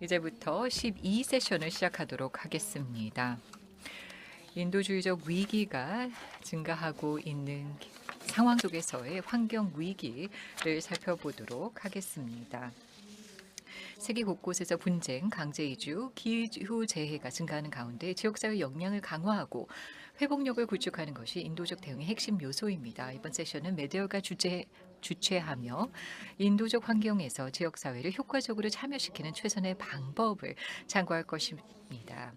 이제부터 12세션을 시작하도록 하겠습니다. 인도주의적 위기가 증가하고 있는 상황 속에서의 환경 위기를 살펴보도록 하겠습니다. 세계 곳곳에서 분쟁, 강제 이주, 기후 재해가 증가하는 가운데 지역사회 역량을 강화하고 회복력을 구축하는 것이 인도적 대응의 핵심 요소입니다. 이번 세션은 메데어가 주최하며 인도적 환경에서 지역사회를 효과적으로 참여시키는 최선의 방법을 참고할 것입니다.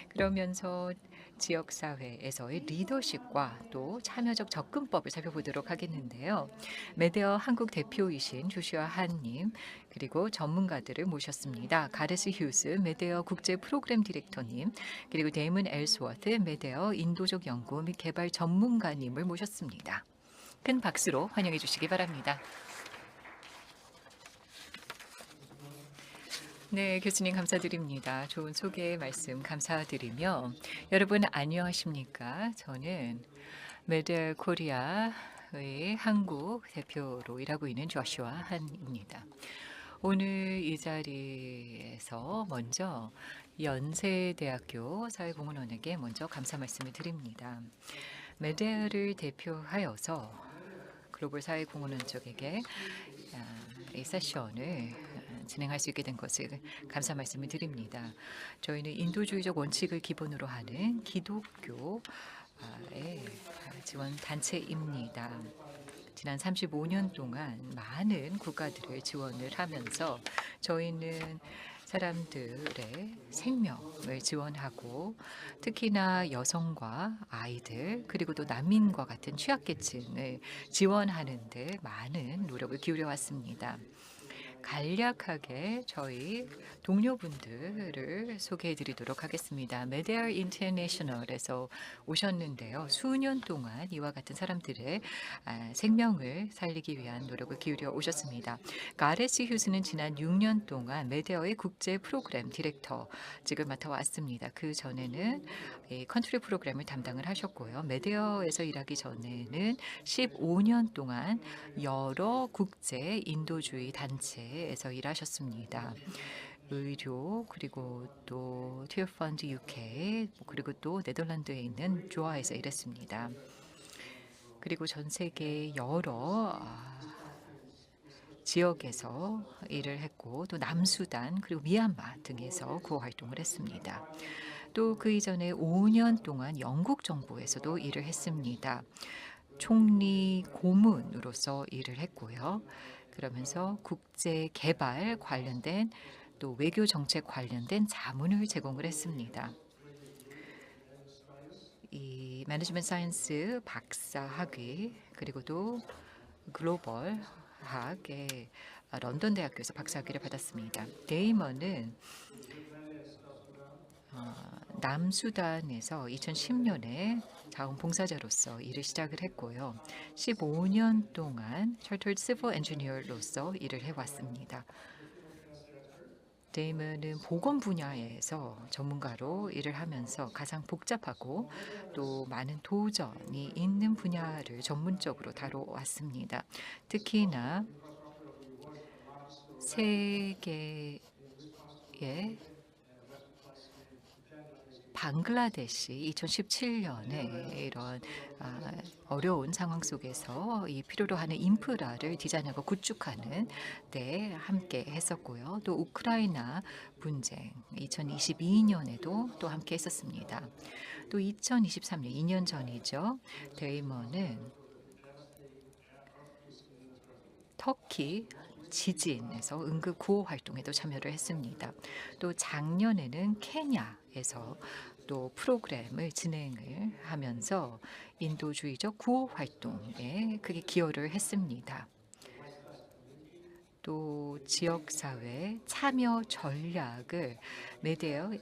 그러면서 지역사회에서의 리더십과 또 참여적 접근법을 살펴보도록 하겠는데요. 메데어 한국 대표이신 조슈아 한님 그리고 전문가들을 모셨습니다. 가레스 휴스 메데어 국제 프로그램 디렉터님 그리고 데이먼 엘스워트 메데어 인도적 연구 및 개발 전문가님을 모셨습니다. 큰 박수로 환영해 주시기 바랍니다. 네, 교수님 감사드립니다. 좋은 소개 말씀 감사드리며 여러분 안녕하십니까? 저는 메데어 코리아의 한국 대표로 일하고 있는 조슈아 한입니다. 오늘 이 자리에서 먼저 연세대학교 사회공헌원에게 먼저 감사 말씀을 드립니다. 메데어를 대표하여서 글로벌 사회공헌원 쪽에게 이 세션을 진행할 수 있게 된 것을 감사 말씀을 드립니다. 저희는 인도주의적 원칙을 기본으로 하는 기독교의 지원 단체입니다. 지난 35년 동안 많은 국가들을 지원을 하면서 저희는 사람들의 생명을 지원하고 특히나 여성과 아이들 그리고 또 난민과 같은 취약계층을 지원하는 데 많은 노력을 기울여 왔습니다. 간략하게 저희 동료분들을 소개해 드리도록 하겠습니다. 메데어 인터내셔널에서 오셨는데요. 수년 동안 이와 같은 사람들의 생명을 살리기 위한 노력을 기울여 오셨습니다. 가레스 휴스는 지난 6년 동안 메데어의 국제 프로그램 디렉터직을 맡아왔습니다. 그 전에는 컨트리 프로그램을 담당을 하셨고요. 메데어에서 일하기 전에는 15년 동안 여러 국제 인도주의 단체에서 일하셨습니다. 의료 그리고 또 티어펀드 UK 그리고 또 네덜란드에 있는 조아에서 일했습니다. 그리고 전 세계 여러 지역에서 일을 했고 또 남수단 그리고 미얀마 등에서 구호 활동을 했습니다. 또 그 이전에 5년 동안 영국 정부에서도 일을 했습니다. 총리 고문으로서 일을 했고요. 그러면서 국제 개발 관련된 또 외교 정책 관련된 자문을 제공을 했습니다. 이 매니지먼트 사이언스 박사 학위 그리고 또 글로벌 학의 런던 대학교에서 박사 학위를 받았습니다. 데이먼은 남수단에서 2010년에 자원봉사자로서 일을 시작을 했고요. 15년 동안 Chartered Civil Engineer로서 일을 해왔습니다. 데이먼은 보건 분야에서 전문가로 일을 하면서 가장 복잡하고 또 많은 도전이 있는 분야를 전문적으로 다뤄왔습니다. 특히나 세계의 방글라데시 2017년에 이런 어려운 상황 속에서 이 필요로 하는 인프라를 디자인하고 구축하는 데 함께 했었고요. 또 우크라이나 분쟁 2022년에도 또 함께 했었습니다. 또 2023년 2년 전이죠. 데이먼은 터키 지진에서 응급 구호 활동에도 참여를 했습니다. 또 작년에는 케냐에서 또 프로그램을 진행을 하면서 인도주의적 구호 활동에 크게 기여를 했습니다. 또 지역사회 참여 전략을 메데어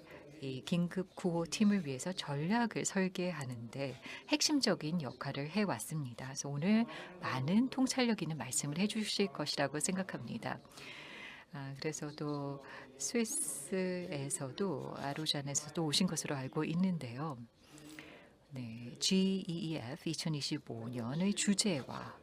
이 긴급 구호 팀을 위해서 전략을 설계하는데 핵심적인 역할을 해왔습니다. 그래서 오늘 많은 통찰력 있는 말씀을 해주실 것이라고 생각합니다. 그래서 또 스위스에서도 아로잔에서도 오신 것으로 알고 있는데요. 네, GEF 2025년의 주제와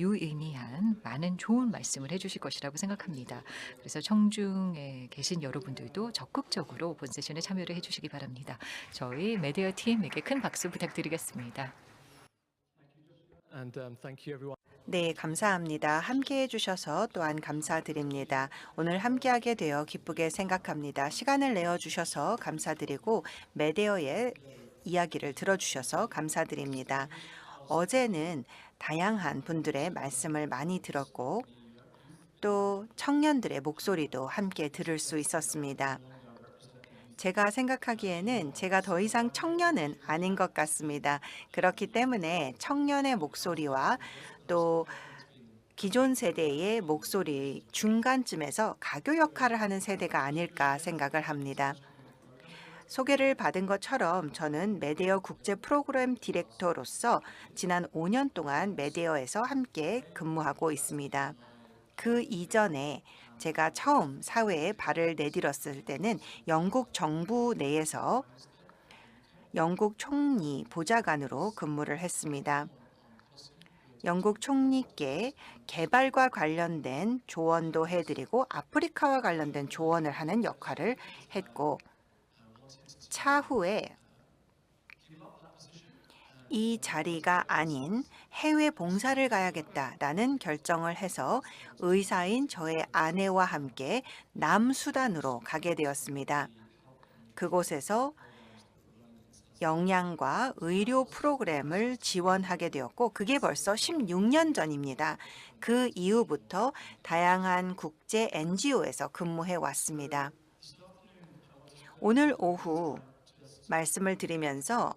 유의미한 많은 좋은 말씀을 해주실 것이라고 생각합니다. 그래서 청중에 계신 여러분들도 적극적으로 본 세션에 참여를 해주시기 바랍니다. 저희 메디어 팀에게 큰 박수 부탁드리겠습니다. 네, 감사합니다. 함께 해주셔서 또한 감사드립니다. 오늘 함께하게 되어 기쁘게 생각합니다. 시간을 내어주셔서 감사드리고 메데어의 이야기를 들어주셔서 감사드립니다. 어제는 다양한 분들의 말씀을 많이 들었고 또 청년들의 목소리도 함께 들을 수 있었습니다. 제가 생각하기에는 제가 더 이상 청년은 아닌 것 같습니다. 그렇기 때문에 청년의 목소리와 또 기존 세대의 목소리 중간쯤에서 가교 역할을 하는 세대가 아닐까 생각을 합니다. 소개를 받은 것처럼 저는 메데어 국제 프로그램 디렉터로서 지난 5년 동안 메데어에서 함께 근무하고 있습니다. 그 이전에 제가 처음 사회에 발을 내디뎠을 때는 영국 정부 내에서 영국 총리 보좌관으로 근무를 했습니다. 영국 총리께 개발과 관련된 조언도 해드리고 아프리카와 관련된 조언을 하는 역할을 했고 차후에 이 자리가 아닌 해외 봉사를 가야겠다라는 결정을 해서 의사인 저의 아내와 함께 남수단으로 가게 되었습니다. 그곳에서 영양과 의료 프로그램을 지원하게 되었고 그게 벌써 16년 전입니다. 그 이후부터 다양한 국제 NGO에서 근무해 왔습니다. 오늘 오후 말씀을 드리면서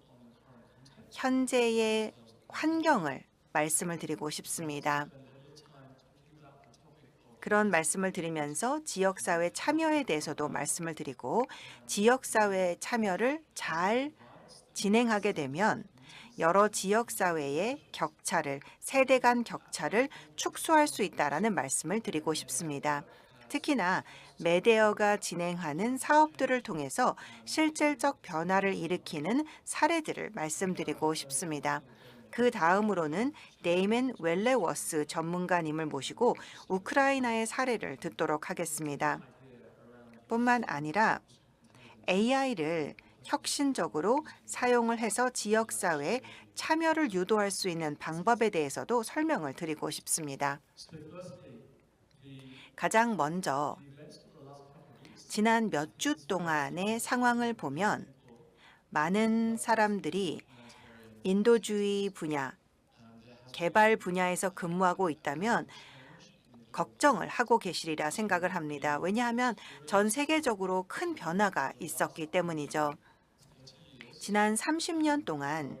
현재의 환경을 말씀을 드리고 싶습니다. 그런 말씀을 드리면서 지역사회 참여에 대해서도 말씀을 드리고 지역사회 참여를 잘 진행하게 되면 여러 지역사회의 격차를, 세대 간 격차를 축소할 수 있다는 말씀을 드리고 싶습니다. 특히나 메데어가 진행하는 사업들을 통해서 실질적 변화를 일으키는 사례들을 말씀드리고 싶습니다. 그 다음으로는 데이멘 웰레워스 전문가님을 모시고 우크라이나의 사례를 듣도록 하겠습니다. 뿐만 아니라 AI를 혁신적으로 사용을 해서 지역사회에 참여를 유도할 수 있는 방법에 대해서도 설명을 드리고 싶습니다. 가장 먼저 지난 몇 주 동안의 상황을 보면 많은 사람들이 인도주의 분야, 개발 분야에서 근무하고 있다면 걱정을 하고 계시리라 생각을 합니다. 왜냐하면 전 세계적으로 큰 변화가 있었기 때문이죠. 지난 30년 동안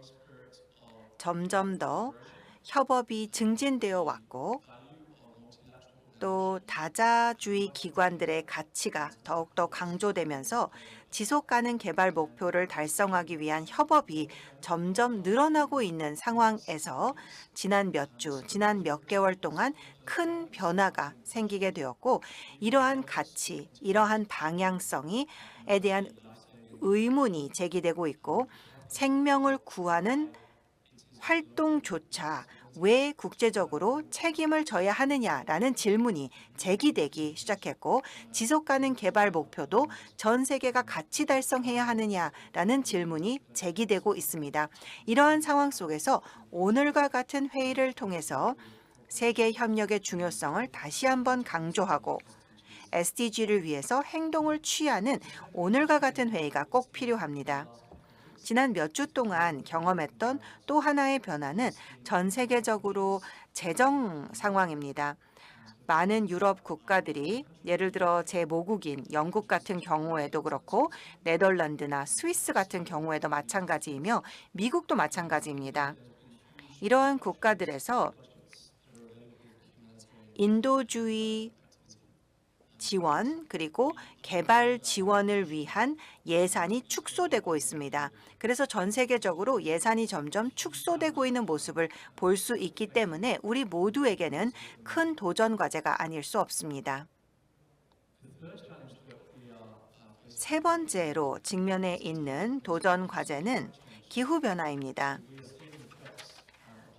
점점 더 협업이 증진되어 왔고 또 다자주의 기관들의 가치가 더욱더 강조되면서 지속가능 개발 목표를 달성하기 위한 협업이 점점 늘어나고 있는 상황에서 지난 몇 주, 지난 몇 개월 동안 큰 변화가 생기게 되었고 이러한 가치, 이러한 방향성에 대한 의문이 제기되고 있고 생명을 구하는 활동조차 왜 국제적으로 책임을 져야 하느냐라는 질문이 제기되기 시작했고 지속가능 개발 목표도 전 세계가 같이 달성해야 하느냐라는 질문이 제기되고 있습니다. 이러한 상황 속에서 오늘과 같은 회의를 통해서 세계 협력의 중요성을 다시 한번 강조하고 SDG를 위해서 행동을 취하는 오늘과 같은 회의가 꼭 필요합니다. 지난 몇 주 동안 경험했던 또 하나의 변화는 전 세계적으로 재정 상황입니다. 많은 유럽 국가들이 예를 들어 제 모국인 영국 같은 경우에도 그렇고 네덜란드나 스위스 같은 경우에도 마찬가지이며 미국도 마찬가지입니다. 이러한 국가들에서 인도주의 지원 그리고 개발 지원을 위한 예산이 축소되고 있습니다. 그래서 전 세계적으로 예산이 점점 축소되고 있는 모습을 볼 수 있기 때문에 우리 모두에게는 큰 도전 과제가 아닐 수 없습니다. 세 번째로 직면해 있는 도전 과제는 기후변화입니다.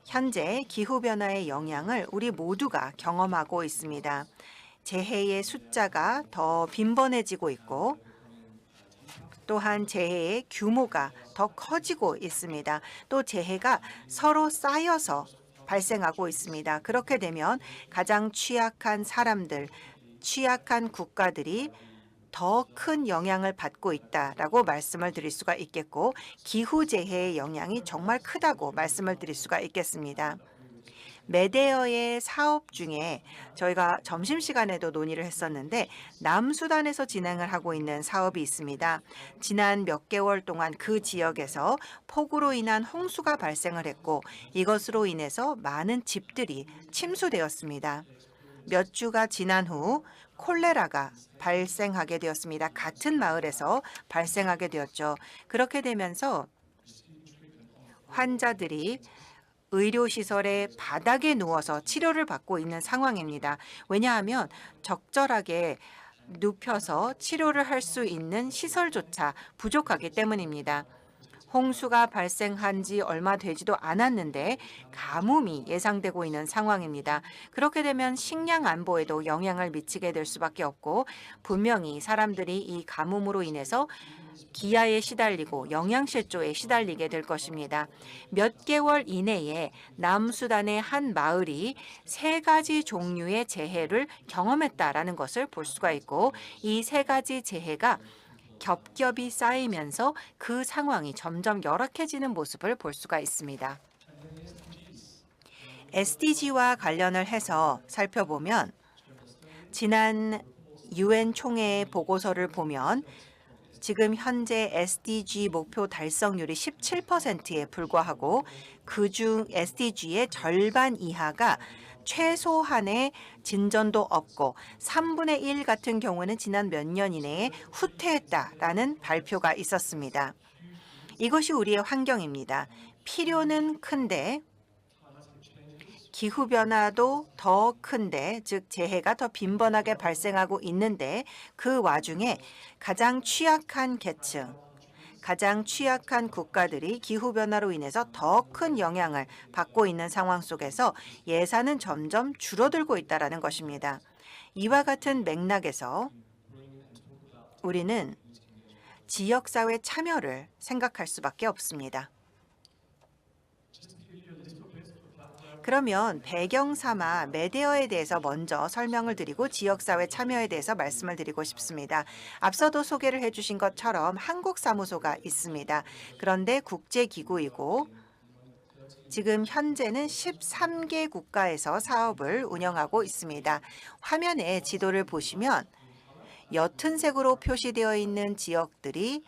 현재 기후변화의 영향을 우리 모두가 경험하고 있습니다. 재해의 숫자가 더 빈번해지고 있고 또한 재해의 규모가 더 커지고 있습니다. 또 재해가 서로 쌓여서 발생하고 있습니다. 그렇게 되면 가장 취약한 사람들, 취약한 국가들이 더 큰 영향을 받고 있다라고 말씀을 드릴 수가 있겠고 기후재해의 영향이 정말 크다고 말씀을 드릴 수가 있겠습니다. 메데어의 사업 중에 저희가 점심시간에도 논의를 했었는데 남수단에서 진행을 하고 있는 사업이 있습니다. 지난 몇 개월 동안 그 지역에서 폭우로 인한 홍수가 발생을 했고 이것으로 인해서 많은 집들이 침수되었습니다. 몇 주가 지난 후 콜레라가 발생하게 되었습니다. 같은 마을에서 발생하게 되었죠. 그렇게 되면서 환자들이 의료시설의 바닥에 누워서 치료를 받고 있는 상황입니다. 왜냐하면 적절하게 눕혀서 치료를 할 수 있는 시설조차 부족하기 때문입니다. 홍수가 발생한 지 얼마 되지도 않았는데 가뭄이 예상되고 있는 상황입니다. 그렇게 되면 식량 안보에도 영향을 미치게 될 수밖에 없고 분명히 사람들이 이 가뭄으로 인해서 기아에 시달리고 영양실조에 시달리게 될 것입니다. 몇 개월 이내에 남수단의 한 마을이 3가지 종류의 재해를 경험했다라는 것을 볼 수가 있고 이 3가지 재해가 겹겹이 쌓이면서 그 상황이 점점 열악해지는 모습을 볼 수가 있습니다. SDG와 관련을 해서 살펴보면 지난 UN 총회의 보고서를 보면 지금 현재 SDG 목표 달성률이 17%에 불과하고 그중 SDG의 절반 이하가 최소한의 진전도 없고 3분의 1 같은 경우는 지난 몇 년 이내에 후퇴했다라는 발표가 있었습니다. 이것이 우리의 환경입니다. 필요는 큰데 기후변화도 더 큰데 즉 재해가 더 빈번하게 발생하고 있는데 그 와중에 가장 취약한 계층, 가장 취약한 국가들이 기후변화로 인해서 더 큰 영향을 받고 있는 상황 속에서 예산은 점점 줄어들고 있다는 것입니다. 이와 같은 맥락에서 우리는 지역사회 참여를 생각할 수밖에 없습니다. 그러면 배경 삼아 메데어에 대해서 먼저 설명을 드리고 지역사회 참여에 대해서 말씀을 드리고 싶습니다. 앞서도 소개를 해주신 것처럼 한국 사무소가 있습니다. 그런데 국제기구이고 지금 현재는 13개 국가에서 사업을 운영하고 있습니다. 화면에 지도를 보시면 옅은 색으로 표시되어 있는 지역들이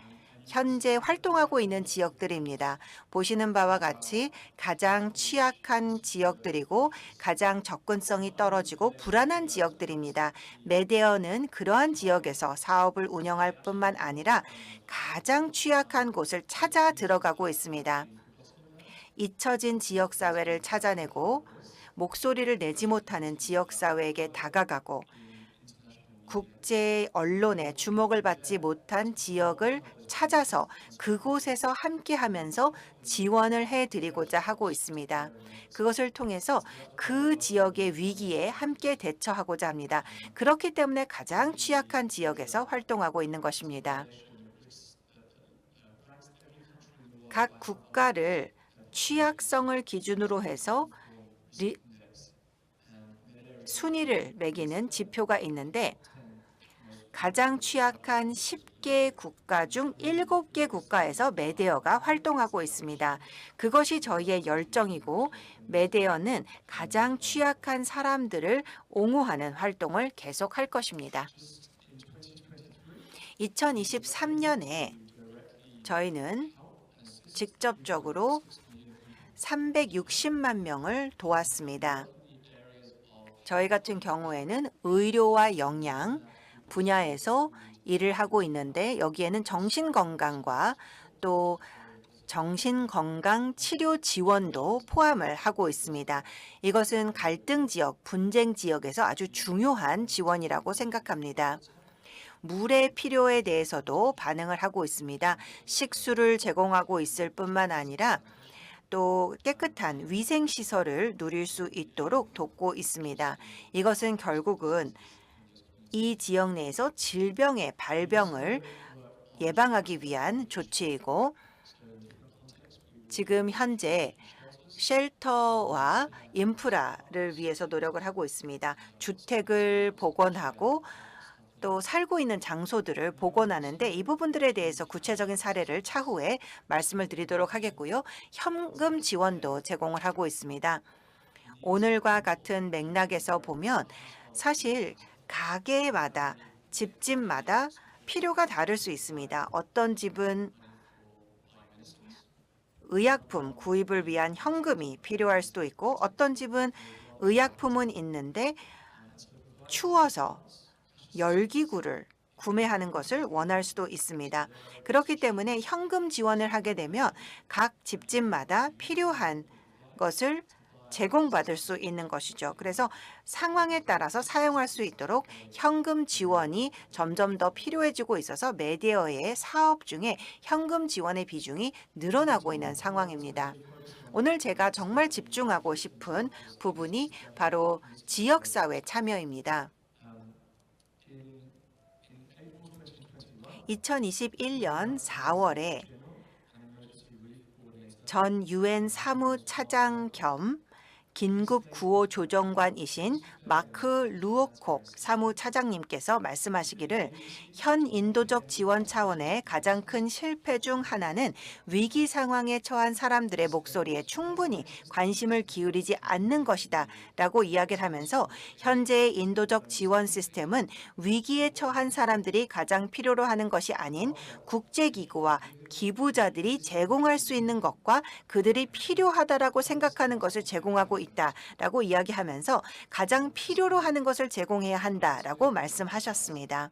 현재 활동하고 있는 지역들입니다. 보시는 바와 같이 가장 취약한 지역들이고 가장 접근성이 떨어지고 불안한 지역들입니다. 메데어는 그러한 지역에서 사업을 운영할 뿐만 아니라 가장 취약한 곳을 찾아 들어가고 있습니다. 잊혀진 지역사회를 찾아내고 목소리를 내지 못하는 지역사회에게 다가가고 국제 언론의 주목을 받지 못한 지역을 찾아서 그곳에서 함께하면서 지원을 해드리고자 하고 있습니다. 그것을 통해서 그 지역의 위기에 함께 대처하고자 합니다. 그렇기 때문에 가장 취약한 지역에서 활동하고 있는 것입니다. 각 국가를 취약성을 기준으로 해서 순위를 매기는 지표가 있는데 가장 취약한 10개 국가 중 7개 국가에서 메데어가 활동하고 있습니다. 그것이 저희의 열정이고 메데어는 가장 취약한 사람들을 옹호하는 활동을 계속할 것입니다. 2023년에 저희는 직접적으로 360만 명을 도왔습니다. 저희 같은 경우에는 의료와 영양 분야에서 일을 하고 있는데 여기에는 정신건강과 또 정신건강 치료 지원도 포함을 하고 있습니다. 이것은 갈등 지역, 분쟁 지역에서 아주 중요한 지원이라고 생각합니다. 물의 필요에 대해서도 반응을 하고 있습니다. 식수를 제공하고 있을 뿐만 아니라 또 깨끗한 위생시설을 누릴 수 있도록 돕고 있습니다. 이것은 결국은 이 지역 내에서 질병의 발병을 예방하기 위한 조치이고 지금 현재 쉘터와 인프라를 위해서 노력을 하고 있습니다. 주택을 복원하고 또 살고 있는 장소들을 복원하는데 이 부분들에 대해서 구체적인 사례를 차후에 말씀을 드리도록 하겠고요. 현금 지원도 제공을 하고 있습니다. 오늘과 같은 맥락에서 보면 사실 가게마다 집집마다 필요가 다를 수 있습니다. 어떤 집은 의약품 구입을 위한 현금이 필요할 수도 있고 어떤 집은 의약품은 있는데 추워서 열기구를 구매하는 것을 원할 수도 있습니다. 그렇기 때문에 현금 지원을 하게 되면 각 집집마다 필요한 것을 제공받을 수 있는 것이죠. 그래서 상황에 따라서 사용할 수 있도록 현금 지원이 점점 더 필요해지고 있어서 메디어의 사업 중에 현금 지원의 비중이 늘어나고 있는 상황입니다. 오늘 제가 정말 집중하고 싶은 부분이 바로 지역사회 참여입니다. 2021년 4월에 전 유엔 사무차장 겸 긴급 구호 조정관이신 마크 루어콕 사무차장님께서 말씀하시기를 현 인도적 지원 차원의 가장 큰 실패 중 하나는 위기 상황에 처한 사람들의 목소리에 충분히 관심을 기울이지 않는 것이다 라고 이야기를 하면서 현재의 인도적 지원 시스템은 위기에 처한 사람들이 가장 필요로 하는 것이 아닌 국제기구와 기부자들이 제공할 수 있는 것과 그들이 필요하다라고 생각하는 것을 제공하고 있다라고 이야기하면서 가장 필요로 하는 것을 제공해야 한다라고 말씀하셨습니다.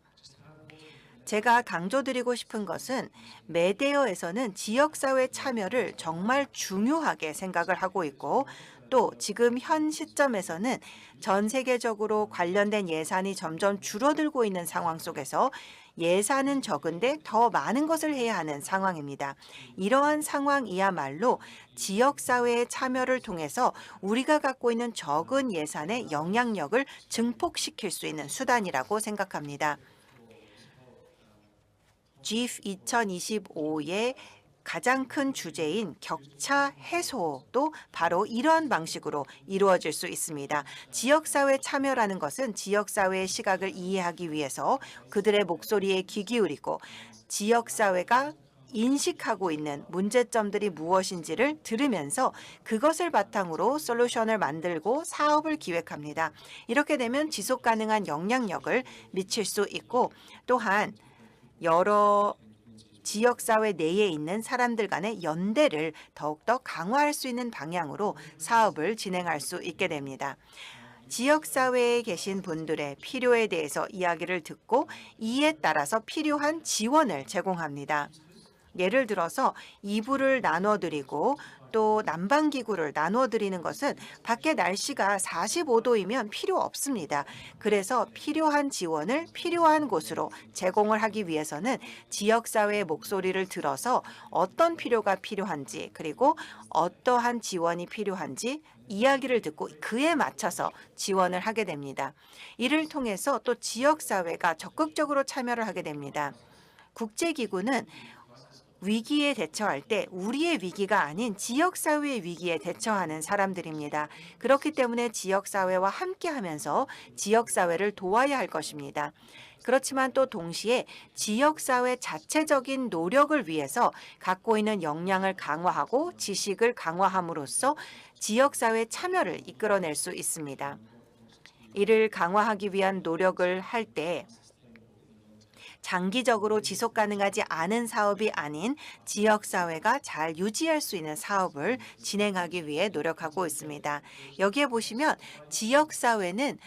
제가 강조드리고 싶은 것은 메데어에서는 지역사회 참여를 정말 중요하게 생각을 하고 있고 또 지금 현 시점에서는 전 세계적으로 관련된 예산이 점점 줄어들고 있는 상황 속에서 예산은 적은데 더 많은 것을 해야 하는 상황입니다. 이러한 상황이야말로 지역사회의 참여를 통해서 우리가 갖고 있는 적은 예산의 영향력을 증폭시킬 수 있는 수단이라고 생각합니다. GIF 2025의 가장 큰 주제인 격차 해소도 바로 이러한 방식으로 이루어질 수 있습니다. 지역사회 참여라는 것은 지역사회의 시각을 이해하기 위해서 그들의 목소리에 귀 기울이고 지역사회가 인식하고 있는 문제점들이 무엇인지를 들으면서 그것을 바탕으로 솔루션을 만들고 사업을 기획합니다. 이렇게 되면 지속 가능한 영향력을 미칠 수 있고 또한 여러 지역사회 내에 있는 사람들 간의 연대를 더욱더 강화할 수 있는 방향으로 사업을 진행할 수 있게 됩니다. 지역사회에 계신 분들의 필요에 대해서 이야기를 듣고 이에 따라서 필요한 지원을 제공합니다. 예를 들어서 이불을 나눠드리고 또 난방기구를 나눠드리는 것은 밖에 날씨가 45도이면 필요 없습니다. 그래서 필요한 지원을 필요한 곳으로 제공을 하기 위해서는 지역사회의 목소리를 들어서 어떤 필요가 필요한지 그리고 어떠한 지원이 필요한지 이야기를 듣고 그에 맞춰서 지원을 하게 됩니다. 이를 통해서 또 지역사회가 적극적으로 참여를 하게 됩니다. 국제기구는 위기에 대처할 때 우리의 위기가 아닌 지역사회의 위기에 대처하는 사람들입니다. 그렇기 때문에 지역사회와 함께하면서 지역사회를 도와야 할 것입니다. 그렇지만 또 동시에 지역사회 자체적인 노력을 위해서 갖고 있는 역량을 강화하고 지식을 강화함으로써 지역사회 참여를 이끌어낼 수 있습니다. 이를 강화하기 위한 노력을 할 때 장기적으로 지속 가능하지 않은 사업이 아닌 지역사회가 잘 유지할 수 있는 사업을 진행하기 위해 노력하고 있습니다. 여기에 보시면 지역사회는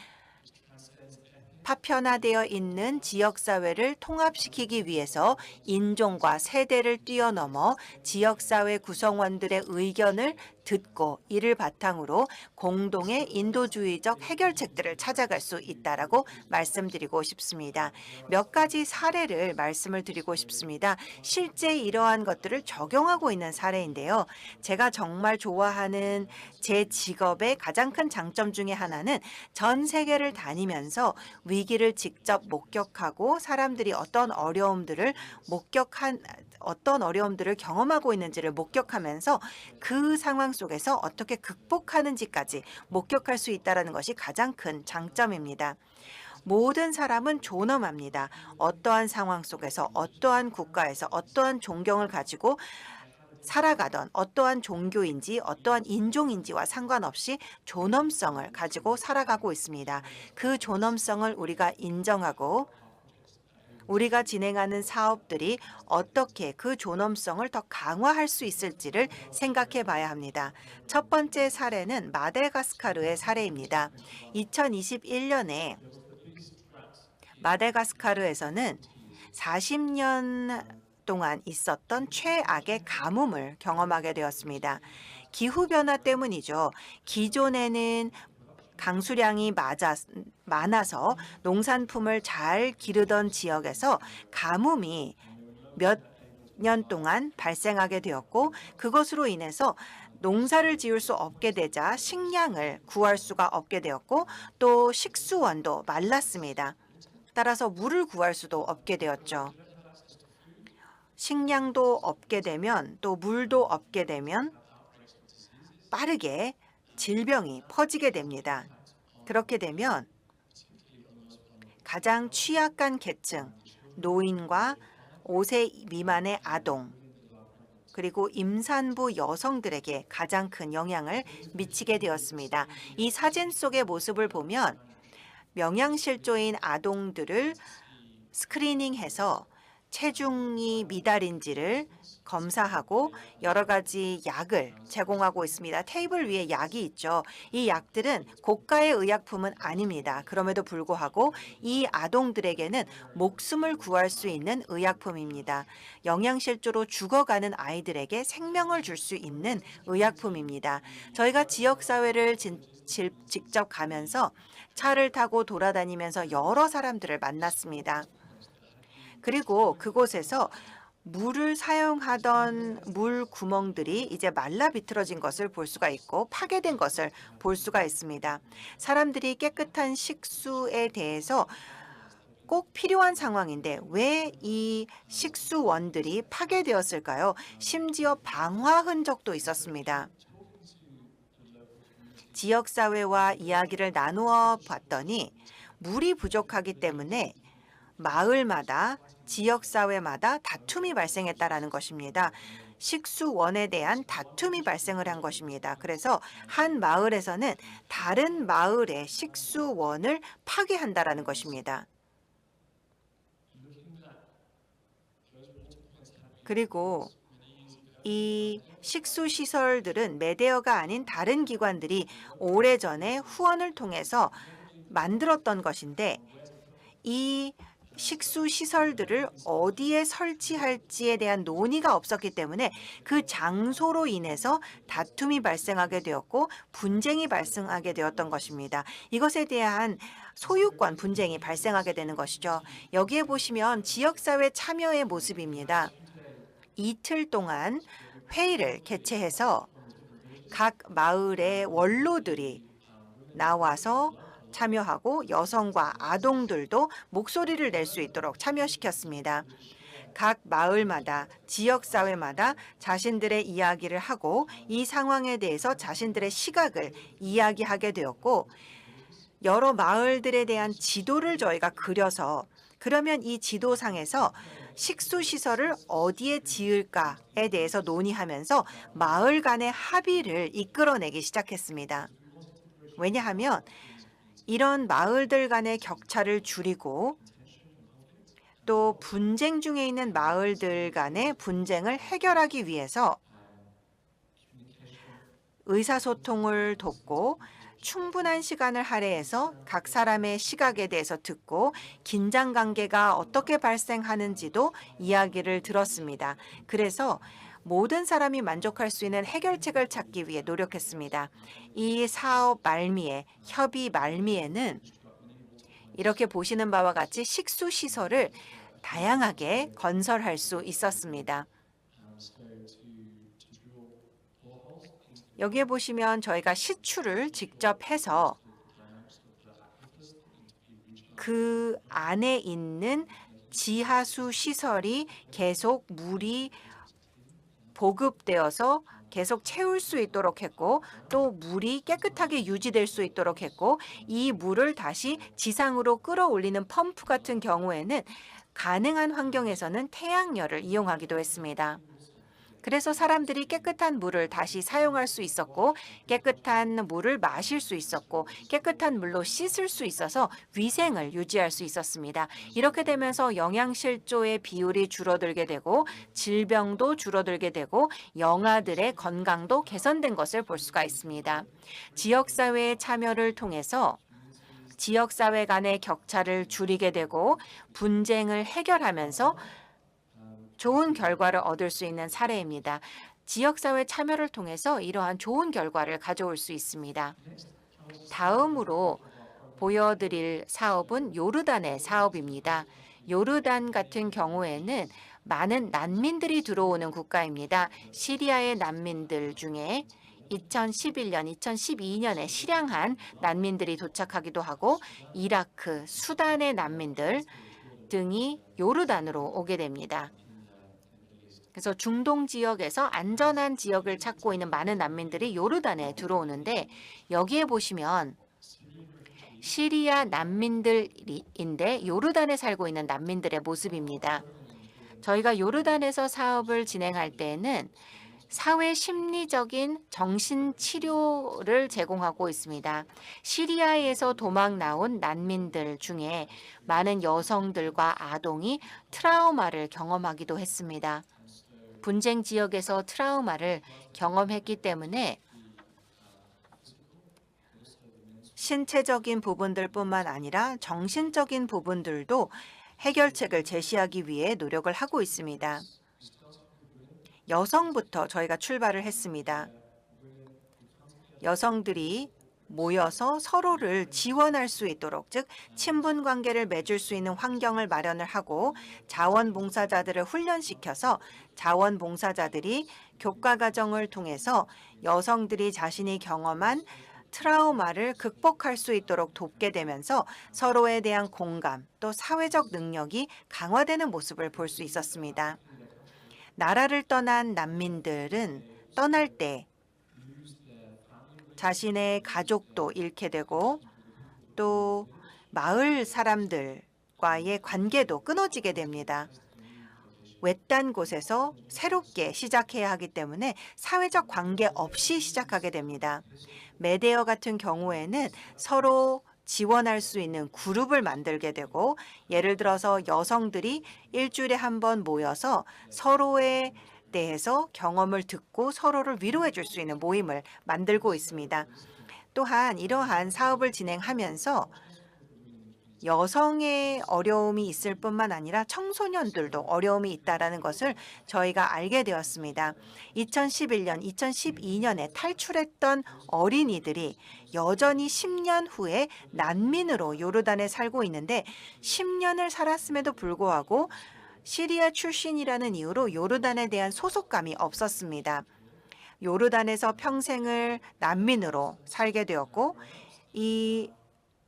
파편화되어 있는 지역사회를 통합시키기 위해서 인종과 세대를 뛰어넘어 지역사회 구성원들의 의견을 듣고 이를 바탕으로 공동의 인도주의적 해결책들을 찾아갈 수 있다라고 말씀드리고 싶습니다. 몇 가지 사례를 말씀을 드리고 싶습니다. 실제 이러한 것들을 적용하고 있는 사례인데요. 제가 정말 좋아하는 제 직업의 가장 큰 장점 중에 하나는 전 세계를 다니면서 위기를 직접 목격하고 사람들이 어떤 어려움들을 경험하고 있는지를 목격하면서 그 상황 속에서 어떻게 극복하는지까지 목격할 수 있다는 것이 가장 큰 장점입니다. 모든 사람은 존엄합니다. 어떠한 상황 속에서 어떠한 국가에서 어떠한 존경을 가지고 살아가던 어떠한 종교인지 어떠한 인종인지와 상관없이 존엄성을 가지고 살아가고 있습니다. 그 존엄성을 우리가 인정하고 우리가 진행하는 사업들이 어떻게 그 존엄성을 더 강화할 수 있을지를 생각해 봐야 합니다. 첫 번째 사례는 마다가스카르의 사례입니다. 2021년에 마다가스카르에서는 40년 동안 있었던 최악의 가뭄을 경험하게 되었습니다. 기후변화 때문이죠. 기존에는 강수량이 많아서 농산품을 잘 기르던 지역에서 가뭄이 몇 년 동안 발생하게 되었고 그것으로 인해서 농사를 지을 수 없게 되자 식량을 구할 수가 없게 되었고 또 식수원도 말랐습니다. 따라서 물을 구할 수도 없게 되었죠. 식량도 없게 되면 또 물도 없게 되면 빠르게 질병이 퍼지게 됩니다. 그렇게 되면 가장 취약한 계층, 노인과 5세 미만의 아동, 그리고 임산부 여성들에게 가장 큰 영향을 미치게 되었습니다. 이 사진 속의 모습을 보면 명양실조인 아동들을 스크리닝해서 체중이 미달인지를 검사하고 여러 가지 약을 제공하고 있습니다. 테이블 위에 약이 있죠. 이 약들은 고가의 의약품은 아닙니다. 그럼에도 불구하고 이 아동들에게는 목숨을 구할 수 있는 의약품입니다. 영양실조로 죽어가는 아이들에게 생명을 줄 수 있는 의약품입니다. 저희가 지역사회를 직접 가면서 차를 타고 돌아다니면서 여러 사람들을 만났습니다. 그리고 그곳에서 물을 사용하던 물 구멍들이 이제 말라 비틀어진 것을 볼 수가 있고 파괴된 것을 볼 수가 있습니다. 사람들이 깨끗한 식수에 대해서 꼭 필요한 상황인데 왜 이 식수원들이 파괴되었을까요? 심지어 방화 흔적도 있었습니다. 지역사회와 이야기를 나누어 봤더니 물이 부족하기 때문에 마을마다 지역사회마다 다툼이 발생했다라는 것입니다. 식수원에 대한 다툼이 발생을 한 것입니다. 그래서 한 마을에서는 다른 마을의 식수원을 파괴한다라는 것입니다. 그리고 이 식수시설들은 메데어가 아닌 다른 기관들이 오래전에 후원을 통해서 만들었던 것인데 이 식수시설들을 어디에 설치할지에 대한 논의가 없었기 때문에 그 장소로 인해서 다툼이 발생하게 되었고 분쟁이 발생하게 되었던 것입니다. 이것에 대한 소유권 분쟁이 발생하게 되는 것이죠. 여기에 보시면 지역사회 참여의 모습입니다. 이틀 동안 회의를 개최해서 각 마을의 원로들이 나와서 참여하고 여성과 아동들도 목소리를 낼 수 있도록 참여시켰습니다. 각 마을마다 지역사회마다 자신들의 이야기를 하고 이 상황에 대해서 자신들의 시각을 이야기하게 되었고 여러 마을들에 대한 지도를 저희가 그려서 그러면 이 지도상에서 식수시설을 어디에 지을까에 대해서 논의하면서 마을 간의 합의를 이끌어내기 시작했습니다. 왜냐하면 이런 마을들 간의 격차를 줄이고 또 분쟁 중에 있는 마을들 간의 분쟁을 해결하기 위해서 의사소통을 돕고 충분한 시간을 할애해서 각 사람의 시각에 대해서 듣고 긴장 관계가 어떻게 발생하는지도 이야기를 들었습니다. 그래서 모든 사람이 만족할 수 있는 해결책을 찾기 위해 노력했습니다. 이 사업 말미에, 협의 말미에는 이렇게 보시는 바와 같이 식수 시설을 다양하게 건설할 수 있었습니다. 여기에 보시면 저희가 시추를 직접 해서 그 안에 있는 지하수 시설이 계속 물이 보급되어서 계속 채울 수 있도록 했고 또 물이 깨끗하게 유지될 수 있도록 했고 이 물을 다시 지상으로 끌어올리는 펌프 같은 경우에는 가능한 환경에서는 태양열을 이용하기도 했습니다. 그래서 사람들이 깨끗한 물을 다시 사용할 수 있었고 깨끗한 물을 마실 수 있었고 깨끗한 물로 씻을 수 있어서 위생을 유지할 수 있었습니다. 이렇게 되면서 영양실조의 비율이 줄어들게 되고 질병도 줄어들게 되고 영아들의 건강도 개선된 것을 볼 수가 있습니다. 지역사회의 참여를 통해서 지역사회 간의 격차를 줄이게 되고 분쟁을 해결하면서 좋은 결과를 얻을 수 있는 사례입니다. 지역사회 참여를 통해서 이러한 좋은 결과를 가져올 수 있습니다. 다음으로 보여드릴 사업은 요르단의 사업입니다. 요르단 같은 경우에는 많은 난민들이 들어오는 국가입니다. 시리아의 난민들 중에 2011년, 2012년에 실향한 난민들이 도착하기도 하고 이라크, 수단의 난민들 등이 요르단으로 오게 됩니다. 그래서 중동 지역에서 안전한 지역을 찾고 있는 많은 난민들이 요르단에 들어오는데 여기에 보시면 시리아 난민들인데 요르단에 살고 있는 난민들의 모습입니다. 저희가 요르단에서 사업을 진행할 때에는 사회 심리적인 정신 치료를 제공하고 있습니다. 시리아에서 도망 나온 난민들 중에 많은 여성들과 아동이 트라우마를 경험하기도 했습니다. 분쟁 지역에서 트라우마를 경험했기 때문에 신체적인 부분들뿐만 아니라 정신적인 부분들도 해결책을 제시하기 위해 노력을 하고 있습니다. 여성부터 저희가 출발을 했습니다. 여성들이 모여서 서로를 지원할 수 있도록 즉 친분 관계를 맺을 수 있는 환경을 마련을 하고 자원봉사자들을 훈련시켜서 자원봉사자들이 교과 과정을 통해서 여성들이 자신이 경험한 트라우마를 극복할 수 있도록 돕게 되면서 서로에 대한 공감 또 사회적 능력이 강화되는 모습을 볼 수 있었습니다. 나라를 떠난 난민들은 떠날 때 자신의 가족도 잃게 되고 또 마을 사람들과의 관계도 끊어지게 됩니다. 외딴 곳에서 새롭게 시작해야 하기 때문에 사회적 관계 없이 시작하게 됩니다. 메데어 같은 경우에는 서로 지원할 수 있는 그룹을 만들게 되고 예를 들어서 여성들이 일주일에 한 번 모여서 서로에 대해서 경험을 듣고 서로를 위로해 줄 수 있는 모임을 만들고 있습니다. 또한 이러한 사업을 진행하면서 여성의 어려움이 있을 뿐만 아니라 청소년들도 어려움이 있다는 것을 저희가 알게 되었습니다. 2011년, 2012년에 탈출했던 어린이들이 여전히 10년 후에 난민으로 요르단에 살고 있는데 10년을 살았음에도 불구하고 시리아 출신이라는 이유로 요르단에 대한 소속감이 없었습니다. 요르단에서 평생을 난민으로 살게 되었고 이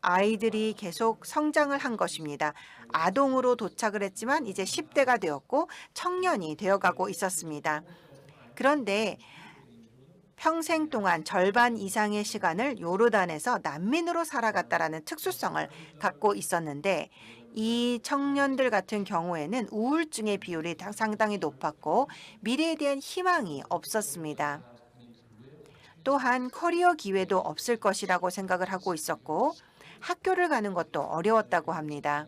아이들이 계속 성장을 한 것입니다. 아동으로 도착을 했지만 이제 10대가 되었고 청년이 되어가고 있었습니다. 그런데 평생 동안 절반 이상의 시간을 요르단에서 난민으로 살아갔다라는 특수성을 갖고 있었는데 이 청년들 같은 경우에는 우울증의 비율이 상당히 높았고 미래에 대한 희망이 없었습니다. 또한 커리어 기회도 없을 것이라고 생각을 하고 있었고 학교를 가는 것도 어려웠다고 합니다.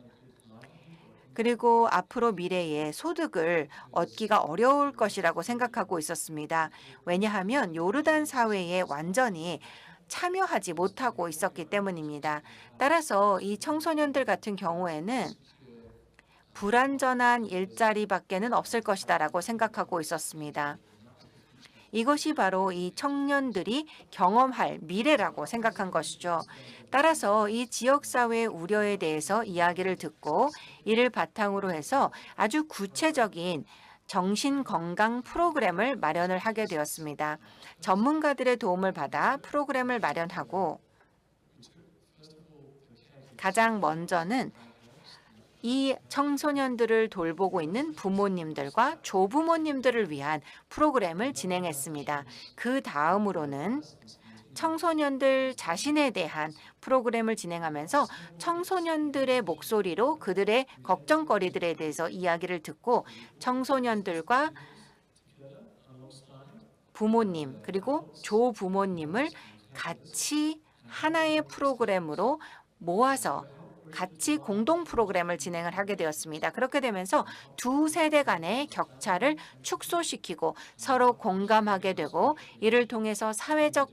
그리고 앞으로 미래에 소득을 얻기가 어려울 것이라고 생각하고 있었습니다. 왜냐하면 요르단 사회에 완전히 참여하지 못하고 있었기 때문입니다. 따라서 이 청소년들 같은 경우에는 불안전한 일자리밖에는 없을 것이다라고 생각하고 있었습니다. 이것이 바로 이 청년들이 경험할 미래라고 생각한 것이죠. 따라서 이 지역사회의 우려에 대해서 이야기를 듣고 이를 바탕으로 해서 아주 구체적인 정신건강 프로그램을 마련을 하게 되었습니다. 전문가들의 도움을 받아 프로그램을 마련하고 가장 먼저는 이 청소년들을 돌보고 있는 부모님들과 조부모님들을 위한 프로그램을 진행했습니다. 그 다음으로는 청소년들 자신에 대한 프로그램을 진행하면서 청소년들의 목소리로 그들의 걱정거리들에 대해서 이야기를 듣고 청소년들과 부모님 그리고 조부모님을 같이 하나의 프로그램으로 모아서 같이 공동 프로그램을 진행을 하게 되었습니다. 그렇게 되면서 두 세대 간의 격차를 축소시키고 서로 공감하게 되고 이를 통해서 사회적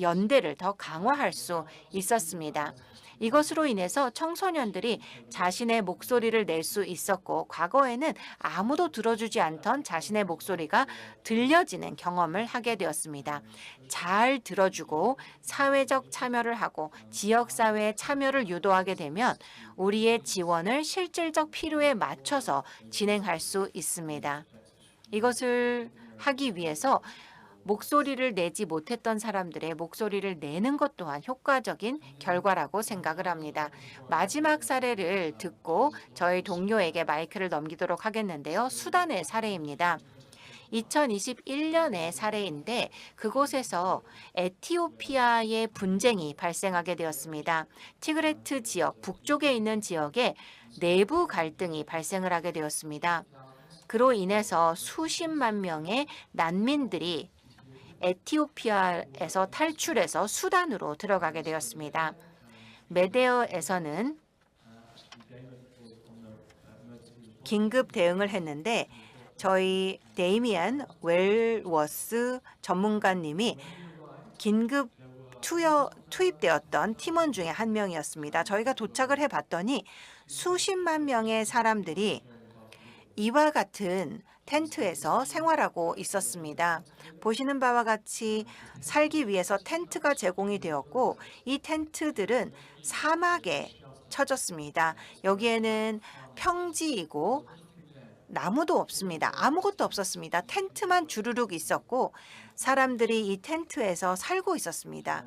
연대를 더 강화할 수 있었습니다. 이것으로 인해서 청소년들이 자신의 목소리를 낼 수 있었고 과거에는 아무도 들어주지 않던 자신의 목소리가 들려지는 경험을 하게 되었습니다. 잘 들어주고 사회적 참여를 하고 지역사회의 참여를 유도하게 되면 우리의 지원을 실질적 필요에 맞춰서 진행할 수 있습니다. 이것을 하기 위해서 목소리를 내지 못했던 사람들의 목소리를 내는 것 또한 효과적인 결과라고 생각을 합니다. 마지막 사례를 듣고 저희 동료에게 마이크를 넘기도록 하겠는데요. 수단의 사례입니다. 2021년의 사례인데 그곳에서 에티오피아의 분쟁이 발생하게 되었습니다. 티그레트 지역, 북쪽에 있는 지역에 내부 갈등이 발생을 하게 되었습니다. 그로 인해서 수십만 명의 난민들이 에티오피아에서 탈출해서 수단으로 들어가게 되었습니다. 메데어에서는 긴급 대응을 했는데 저희 데이미안 웰워스 전문가님이 긴급 투입되었던 팀원 중에 한 명이었습니다. 저희가 도착을 해봤더니 수십만 명의 사람들이 이와 같은 텐트에서 생활하고 있었습니다. 보시는 바와 같이 살기 위해서 텐트가 제공이 되었고 이 텐트들은 사막에 쳐졌습니다. 여기에는 평지이고 나무도 없습니다. 아무것도 없었습니다. 텐트만 주르륵 있었고 사람들이 이 텐트에서 살고 있었습니다.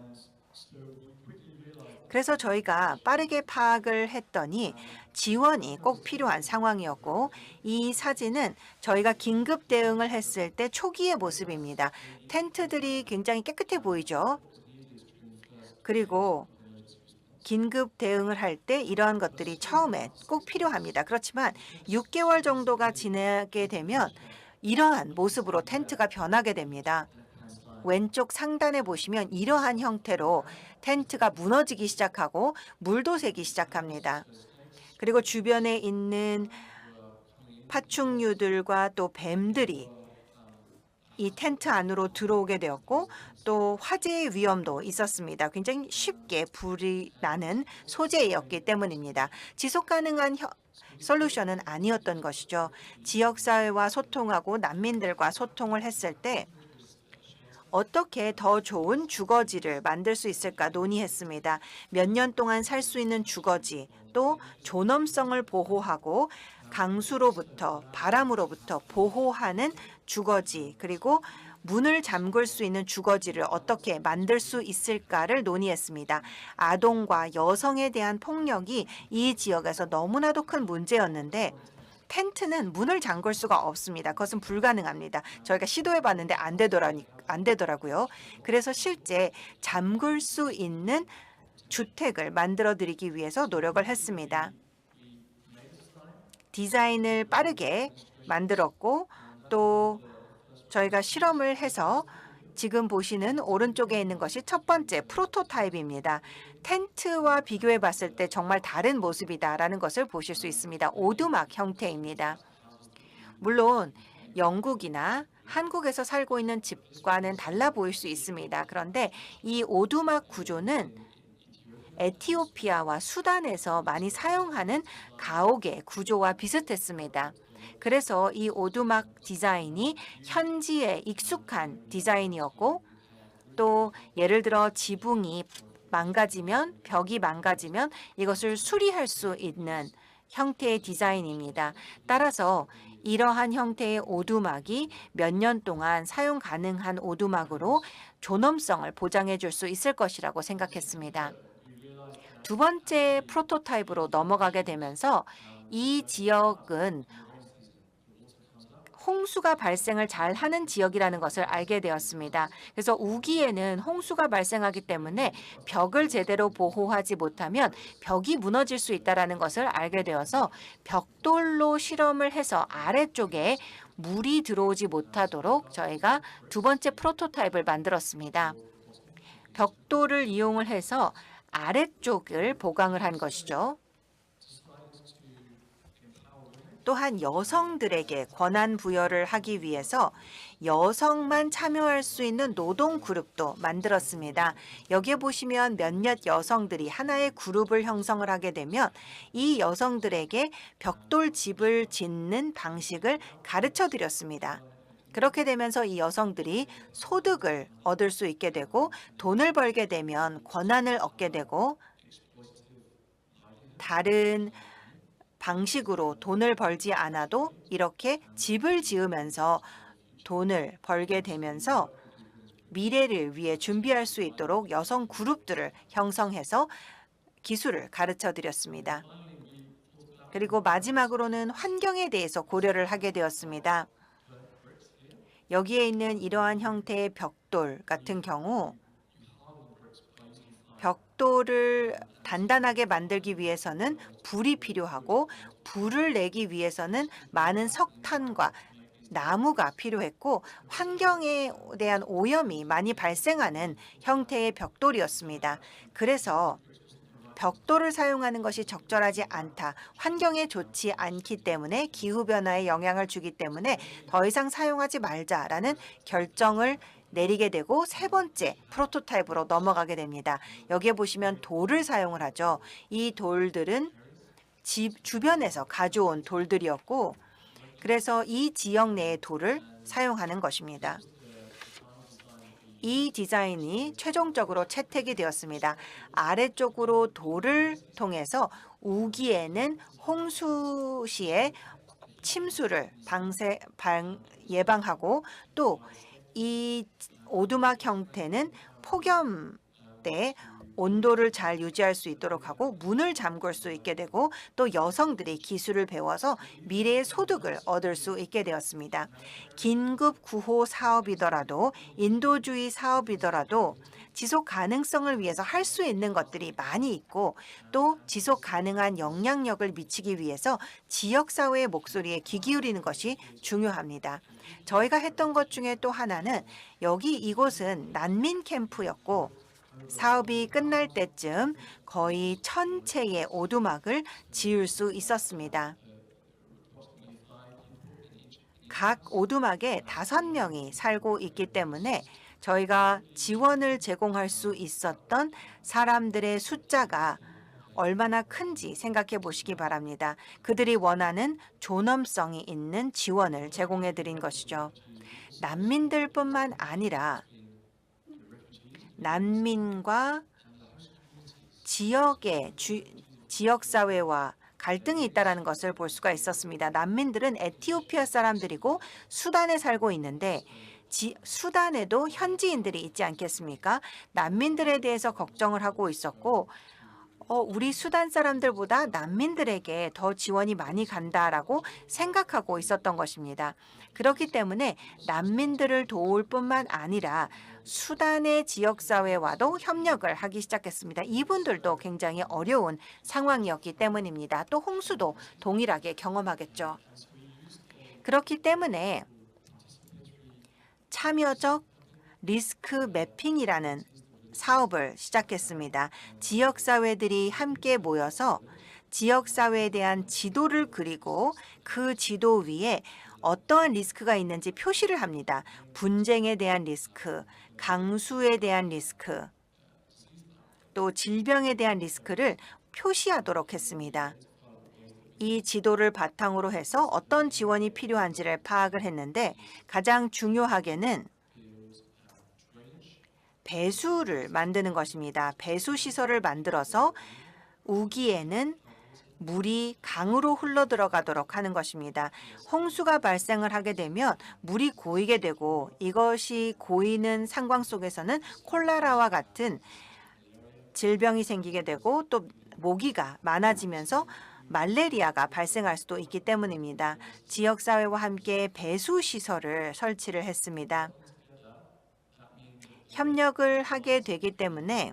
그래서 저희가 빠르게 파악을 했더니 지원이 꼭 필요한 상황이었고 이 사진은 저희가 긴급 대응을 했을 때 초기의 모습입니다. 텐트들이 굉장히 깨끗해 보이죠. 그리고 긴급 대응을 할 때 이러한 것들이 처음에 꼭 필요합니다. 그렇지만 6개월 정도가 지나게 되면 이러한 모습으로 텐트가 변하게 됩니다. 왼쪽 상단에 보시면 이러한 형태로 텐트가 무너지기 시작하고 물도 새기 시작합니다. 그리고 주변에 있는 파충류들과 또 뱀들이 이 텐트 안으로 들어오게 되었고 또 화재의 위험도 있었습니다. 굉장히 쉽게 불이 나는 소재였기 때문입니다. 지속 가능한 솔루션은 아니었던 것이죠. 지역사회와 소통하고 난민들과 소통을 했을 때 어떻게 더 좋은 주거지를 만들 수 있을까 논의했습니다. 몇 년 동안 살 수 있는 주거지, 또 존엄성을 보호하고 강수로부터 바람으로부터 보호하는 주거지, 그리고 문을 잠글 수 있는 주거지를 어떻게 만들 수 있을까를 논의했습니다. 아동과 여성에 대한 폭력이 이 지역에서 너무나도 큰 문제였는데 텐트는 문을 잠글 수가 없습니다. 그것은 불가능합니다. 저희가 시도해봤는데 안 되더라고요. 그래서 실제 잠글 수 있는 주택을 만들어드리기 위해서 노력을 했습니다. 디자인을 빠르게 만들었고 또 저희가 실험을 해서 지금 보시는 오른쪽에 있는 것이 첫 번째 프로토타입입니다. 텐트와 비교해 봤을 때 정말 다른 모습이다라는 것을 보실 수 있습니다. 오두막 형태입니다. 물론 영국이나 한국에서 살고 있는 집과는 달라 보일 수 있습니다. 그런데 이 오두막 구조는 에티오피아와 수단에서 많이 사용하는 가옥의 구조와 비슷했습니다. 그래서 이 오두막 디자인이 현지에 익숙한 디자인이었고 또 예를 들어 지붕이 망가지면 벽이 망가지면 이것을 수리할 수 있는 형태의 디자인입니다. 따라서 이러한 형태의 오두막이 몇 년 동안 사용 가능한 오두막으로 존엄성을 보장해 줄 수 있을 것이라고 생각했습니다. 두 번째 프로토타입으로 넘어가게 되면서 이 지역은 홍수가 발생을 잘 하는 지역이라는 것을 알게 되었습니다. 그래서 우기에는 홍수가 발생하기 때문에 벽을 제대로 보호하지 못하면 벽이 무너질 수 있다는 것을 알게 되어서 벽돌로 실험을 해서 아래쪽에 물이 들어오지 못하도록 저희가 두 번째 프로토타입을 만들었습니다. 벽돌을 이용을 해서 아래쪽을 보강을 한 것이죠. 또한 여성들에게 권한 부여를 하기 위해서 여성만 참여할 수 있는 노동 그룹도 만들었습니다. 여기에 보시면 몇몇 여성들이 하나의 그룹을 형성을 하게 되면 이 여성들에게 벽돌 집을 짓는 방식을 가르쳐 드렸습니다. 그렇게 되면서 이 여성들이 소득을 얻을 수 있게 되고 돈을 벌게 되면 권한을 얻게 되고 다른 방식으로 돈을 벌지 않아도 이렇게 집을 지으면서 돈을 벌게 되면서 미래를 위해 준비할 수 있도록 여성 그룹들을 형성해서 기술을 가르쳐 드렸습니다. 그리고 마지막으로는 환경에 대해서 고려를 하게 되었습니다. 여기에 있는 이러한 형태의 벽돌 같은 경우 벽돌을 단단하게 만들기 위해서는 불이 필요하고 불을 내기 위해서는 많은 석탄과 나무가 필요했고 환경에 대한 오염이 많이 발생하는 형태의 벽돌이었습니다. 그래서 벽돌을 사용하는 것이 적절하지 않다. 환경에 좋지 않기 때문에 기후변화에 영향을 주기 때문에 더 이상 사용하지 말자라는 결정을 내리게 되고 세 번째 프로토타입으로 넘어가게 됩니다. 여기에 보시면 돌을 사용을 하죠. 이 돌들은 집 주변에서 가져온 돌들이었고 그래서 이 지역 내의 돌을 사용하는 것입니다. 이 디자인이 최종적으로 채택이 되었습니다. 아래쪽으로 돌을 통해서 우기에는 홍수 시에 침수를 예방하고 또 이 오두막 형태는 폭염 때 온도를 잘 유지할 수 있도록 하고 문을 잠글 수 있게 되고 또 여성들이 기술을 배워서 미래의 소득을 얻을 수 있게 되었습니다. 긴급 구호 사업이더라도 인도주의 사업이더라도 지속 가능성을 위해서 할 수 있는 것들이 많이 있고 또 지속 가능한 영향력을 미치기 위해서 지역사회의 목소리에 귀 기울이는 것이 중요합니다. 저희가 했던 것 중에 또 하나는 이곳은 난민 캠프였고 사업이 끝날 때쯤 거의 1,000채의 오두막을 지을 수 있었습니다. 각 오두막에 5명이 살고 있기 때문에 저희가 지원을 제공할 수 있었던 사람들의 숫자가 얼마나 큰지 생각해 보시기 바랍니다. 그들이 원하는 존엄성이 있는 지원을 제공해 드린 것이죠. 난민들뿐만 아니라 난민과 지역사회와 갈등이 있다는 것을 볼 수가 있었습니다. 난민들은 에티오피아 사람들이고 수단에 살고 있는데 수단에도 현지인들이 있지 않겠습니까? 난민들에 대해서 걱정을 하고 있었고 우리 수단 사람들보다 난민들에게 더 지원이 많이 간다라고 생각하고 있었던 것입니다. 그렇기 때문에 난민들을 도울 뿐만 아니라 수단의 지역사회와도 협력을 하기 시작했습니다. 이분들도 굉장히 어려운 상황이었기 때문입니다. 또 홍수도 동일하게 경험하겠죠. 그렇기 때문에 참여적 리스크 매핑이라는 사업을 시작했습니다. 지역사회들이 함께 모여서 지역사회에 대한 지도를 그리고 그 지도 위에 어떠한 리스크가 있는지 표시를 합니다. 분쟁에 대한 리스크, 강수에 대한 리스크, 또 질병에 대한 리스크를 표시하도록 했습니다. 이 지도를 바탕으로 해서 어떤 지원이 필요한지를 파악을 했는데 가장 중요하게는 배수를 만드는 것입니다. 배수 시설을 만들어서 우기에는 물이 강으로 흘러 들어가도록 하는 것입니다. 홍수가 발생을 하게 되면 물이 고이게 되고 이것이 고이는 상황 속에서는 콜레라와 같은 질병이 생기게 되고 또 모기가 많아지면서 말레리아가 발생할 수도 있기 때문입니다. 지역사회와 함께 배수 시설을 설치를 했습니다. 협력을 하게 되기 때문에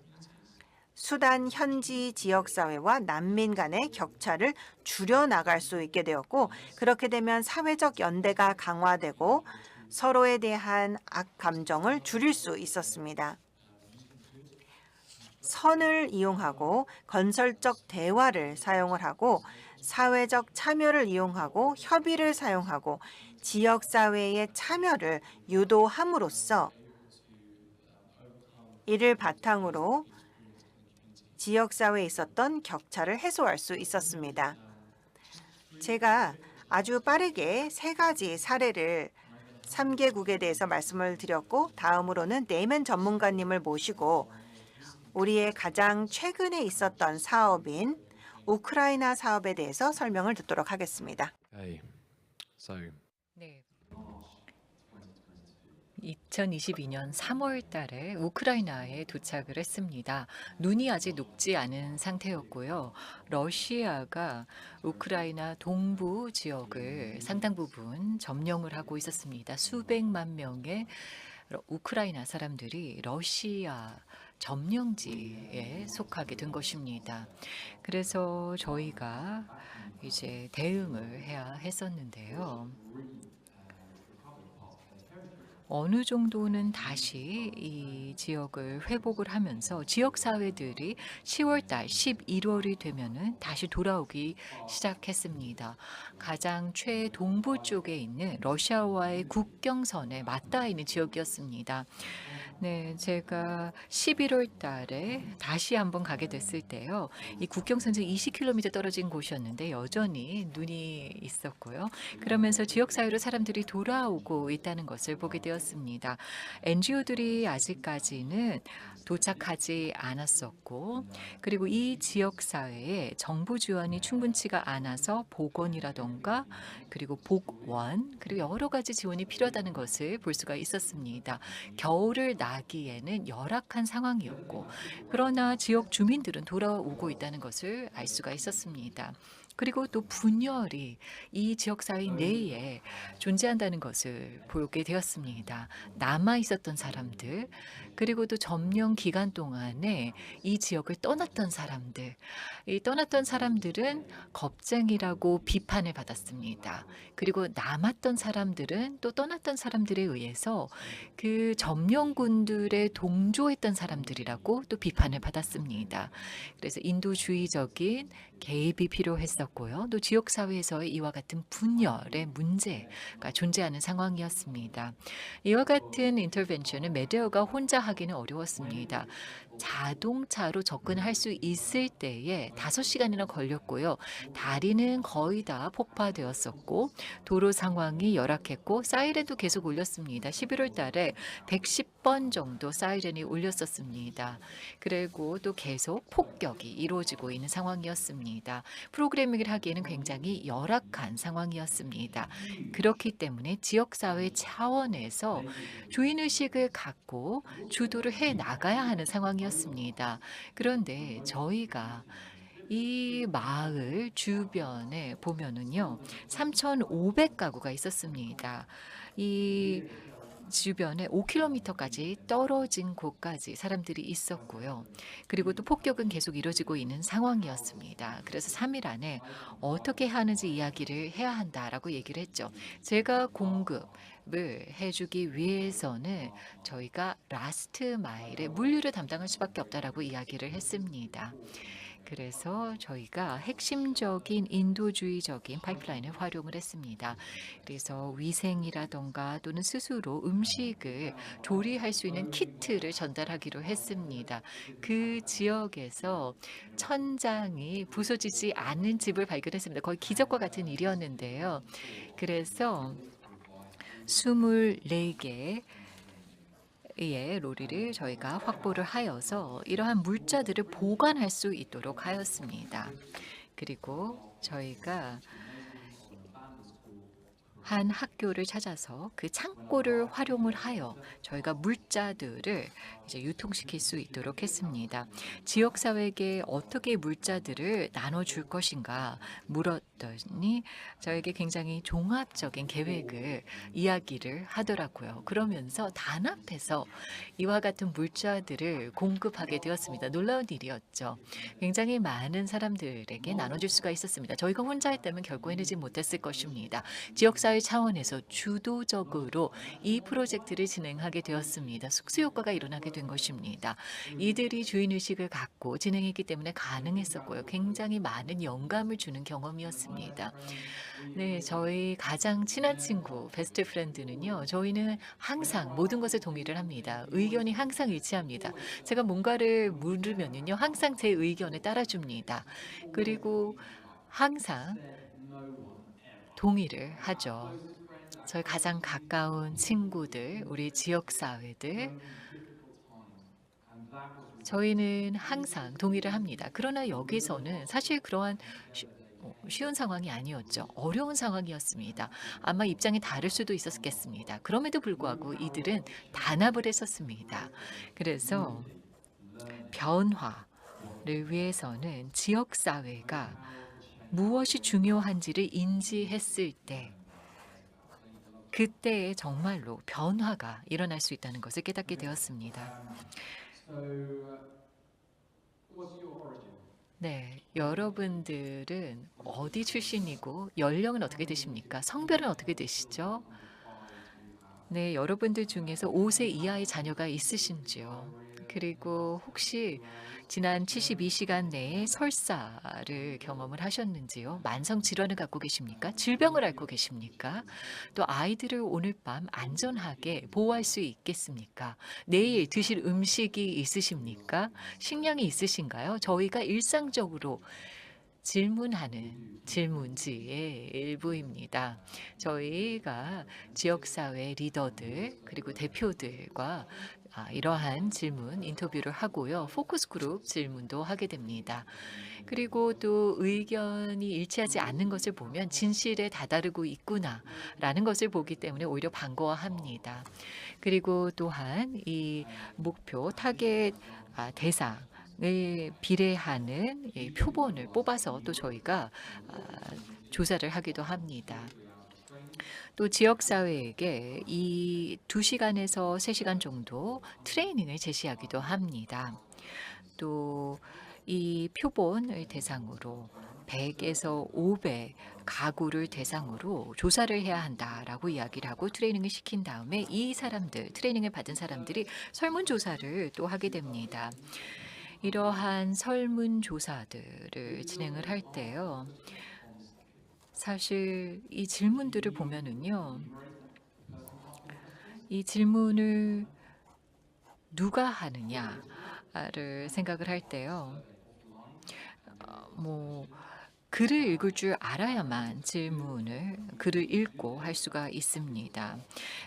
수단 현지 지역사회와 난민 간의 격차를 줄여나갈 수 있게 되었고 그렇게 되면 사회적 연대가 강화되고 서로에 대한 악감정을 줄일 수 있었습니다. 선을 이용하고 건설적 대화를 사용을 하고 사회적 참여를 이용하고 협의를 사용하고 지역사회의 참여를 유도함으로써 이를 바탕으로 지역사회에 있었던 격차를 해소할 수 있었습니다. 제가 아주 빠르게 3가지 사례를 3개국에 대해서 말씀을 드렸고 다음으로는 네이먼 전문가님을 모시고 우리의 가장 최근에 있었던 사업인 우크라이나 사업에 대해서 설명을 듣도록 하겠습니다. Okay, so 네. 2022년 3월 달에 우크라이나에 도착을 했습니다. 눈이 아직 녹지 않은 상태였고요. 러시아가 우크라이나 동부 지역을 상당 부분 점령을 하고 있었습니다. 수백만 명의 우크라이나 사람들이 러시아 점령지에 속하게 된 것입니다. 그래서 저희가 이제 대응을 해야 했었는데요. 어느 정도는 다시 이 지역을 회복을 하면서 지역 사회들이 10월 달, 11월이 되면은 다시 돌아오기 시작했습니다. 가장 최동부 쪽에 있는 러시아와의 국경선에 맞닿아 있는 지역이었습니다. 네, 제가 11월 달에 다시 한번 가게 됐을 때요. 이 국경선에서 20km 떨어진 곳이었는데 여전히 눈이 있었고요. 그러면서 지역 사회로 사람들이 돌아오고 있다는 것을 보게 되었습니다. NGO들이 아직까지는 도착하지 않았었고 그리고 이 지역 사회에 정부 지원이 충분치가 않아서 복원이라던가 그리고 복원 그리고 여러 가지 지원이 필요하다는 것을 볼 수가 있었습니다. 겨울을 나기에는 열악한 상황이었고 그러나 지역 주민들은 돌아오고 있다는 것을 알 수가 있었습니다. 그리고 또 분열이 이 지역사회 내에 존재한다는 것을 보게 되었습니다. 남아 있었던 사람들, 그리고 또 점령 기간 동안에 이 지역을 떠났던 사람들, 이 떠났던 사람들은 겁쟁이라고 비판을 받았습니다. 그리고 남았던 사람들은 또 떠났던 사람들에 의해서 그 점령군들에 동조했던 사람들이라고 또 비판을 받았습니다. 그래서 인도주의적인 개입이 필요했었고요. 또 지역사회에서의 이와 같은 분열의 문제가 존재하는 상황이었습니다. 이와 같은 인터벤션은 메데어가 혼자 하기는 어려웠습니다. 자동차로 접근할 수 있을 때에 5시간이나 걸렸고요. 다리는 거의 다 폭파되었었고 도로 상황이 열악했고 사이렌도 계속 울렸습니다. 11월 달에 110번 정도 사이렌이 울렸었습니다. 그리고 또 계속 폭격이 이루어지고 있는 상황이었습니다. 프로그래밍을 하기에는 굉장히 열악한 상황이었습니다. 그렇기 때문에 지역사회 차원에서 주인의식을 갖고 주도를 해 나가야 하는 상황이었습니다. 그런데 저희가 이 마을 주변에 보면은요, 3,500가구가 있었습니다. 이 주변에 5km까지 떨어진 곳까지 사람들이 있었고요. 그리고 또 폭격은 계속 이루어지고 있는 상황이었습니다. 그래서 3일 안에 어떻게 하는지 이야기를 해야 한다라고 얘기를 했죠. 제가 공급을 해주기 위해서는 저희가 라스트 마일의 물류를 담당할 수밖에 없다라고 이야기를 했습니다. 그래서 저희가 핵심적인 인도주의적인 파이프라인을 활용을 했습니다. 그래서 위생이라던가 또는 스스로 음식을 조리할 수 있는 키트를 전달하기로 했습니다. 그 지역에서 천장이 부서지지 않는 집을 발견했습니다. 거의 기적과 같은 일이었는데요. 그래서 24개 의 로리를 저희가 확보를 하여서 이러한 물자들을 보관할 수 있도록 하였습니다. 그리고 저희가 한 학교를 찾아서 그 창고를 활용을 하여 저희가 물자들을 이제 유통시킬 수 있도록 했습니다. 지역사회에게 어떻게 물자들을 나눠줄 것인가 물었더니 저에게 굉장히 종합적인 계획을 이야기를 하더라고요. 그러면서 단합해서 이와 같은 물자들을 공급하게 되었습니다. 놀라운 일이었죠. 굉장히 많은 사람들에게 나눠줄 수가 있었습니다. 저희가 혼자 했다면 결코 해내지 못했을 것입니다. 지역사회 차원에서 주도적으로 이 프로젝트를 진행하게 되었습니다. 숙소효과가 일어나게 된 것입니다. 이들이 주인의식을 갖고 진행했기 때문에 가능했었고요. 굉장히 많은 영감을 주는 경험이었습니다. 네, 저희 가장 친한 친구, 베스트 프렌드는요, 저희는 항상 모든 것에 동의를 합니다. 의견이 항상 일치합니다. 제가 뭔가를 물으면요, 항상 제 의견에 따라줍니다. 그리고 항상 동의를 하죠. 저희 가장 가까운 친구들, 우리 지역사회들, 저희는 항상 동의를 합니다. 그러나 여기서는 사실 그러한 쉬운 상황이 아니었죠. 어려운 상황이었습니다. 아마 입장이 다를 수도 있었겠습니다. 그럼에도 불구하고 이들은 단합을 했었습니다. 그래서 변화를 위해서는 지역사회가 무엇이 중요한지를 인지했을 때 그때에 정말로 변화가 일어날 수 있다는 것을 깨닫게 되었습니다. 네, 여러분들은 어디 출신이고 연령은 어떻게 되십니까? 성별은 어떻게 되시죠? 네, 여러분들 중에서 5세 이하의 자녀가 있으신지요? 그리고 혹시 지난 72시간 내에 설사를 경험을 하셨는지요? 만성 질환을 갖고 계십니까? 질병을 앓고 계십니까? 또 아이들을 오늘 밤 안전하게 보호할 수 있겠습니까? 내일 드실 음식이 있으십니까? 식량이 있으신가요? 저희가 일상적으로 질문하는 질문지의 일부입니다. 저희가 지역사회 리더들 그리고 대표들과 이러한 질문 인터뷰를 하고요. 포커스 그룹 질문도 하게 됩니다. 그리고 또 의견이 일치하지 않는 것을 보면 진실에 다다르고 있구나라는 것을 보기 때문에 오히려 반가워합니다. 그리고 또한 이 목표 타겟 대상 을 비례하는 표본을 뽑아서 또 저희가 조사를 하기도 합니다. 또 지역사회에게 이 2시간에서 3시간 정도 트레이닝을 제시하기도 합니다. 또 이 표본을 대상으로 100에서 500 가구를 대상으로 조사를 해야 한다라고 이야기를 하고 트레이닝을 시킨 다음에 이 사람들, 트레이닝을 받은 사람들이 설문조사를 또 하게 됩니다. 이러한 설문조사들을 진행을 할 때요. 사실 이 질문들을 보면은요. 이 질문을 누가 하느냐를 생각을 할 때요. 글을 읽을 줄 알아야만 글을 읽고 할 수가 있습니다.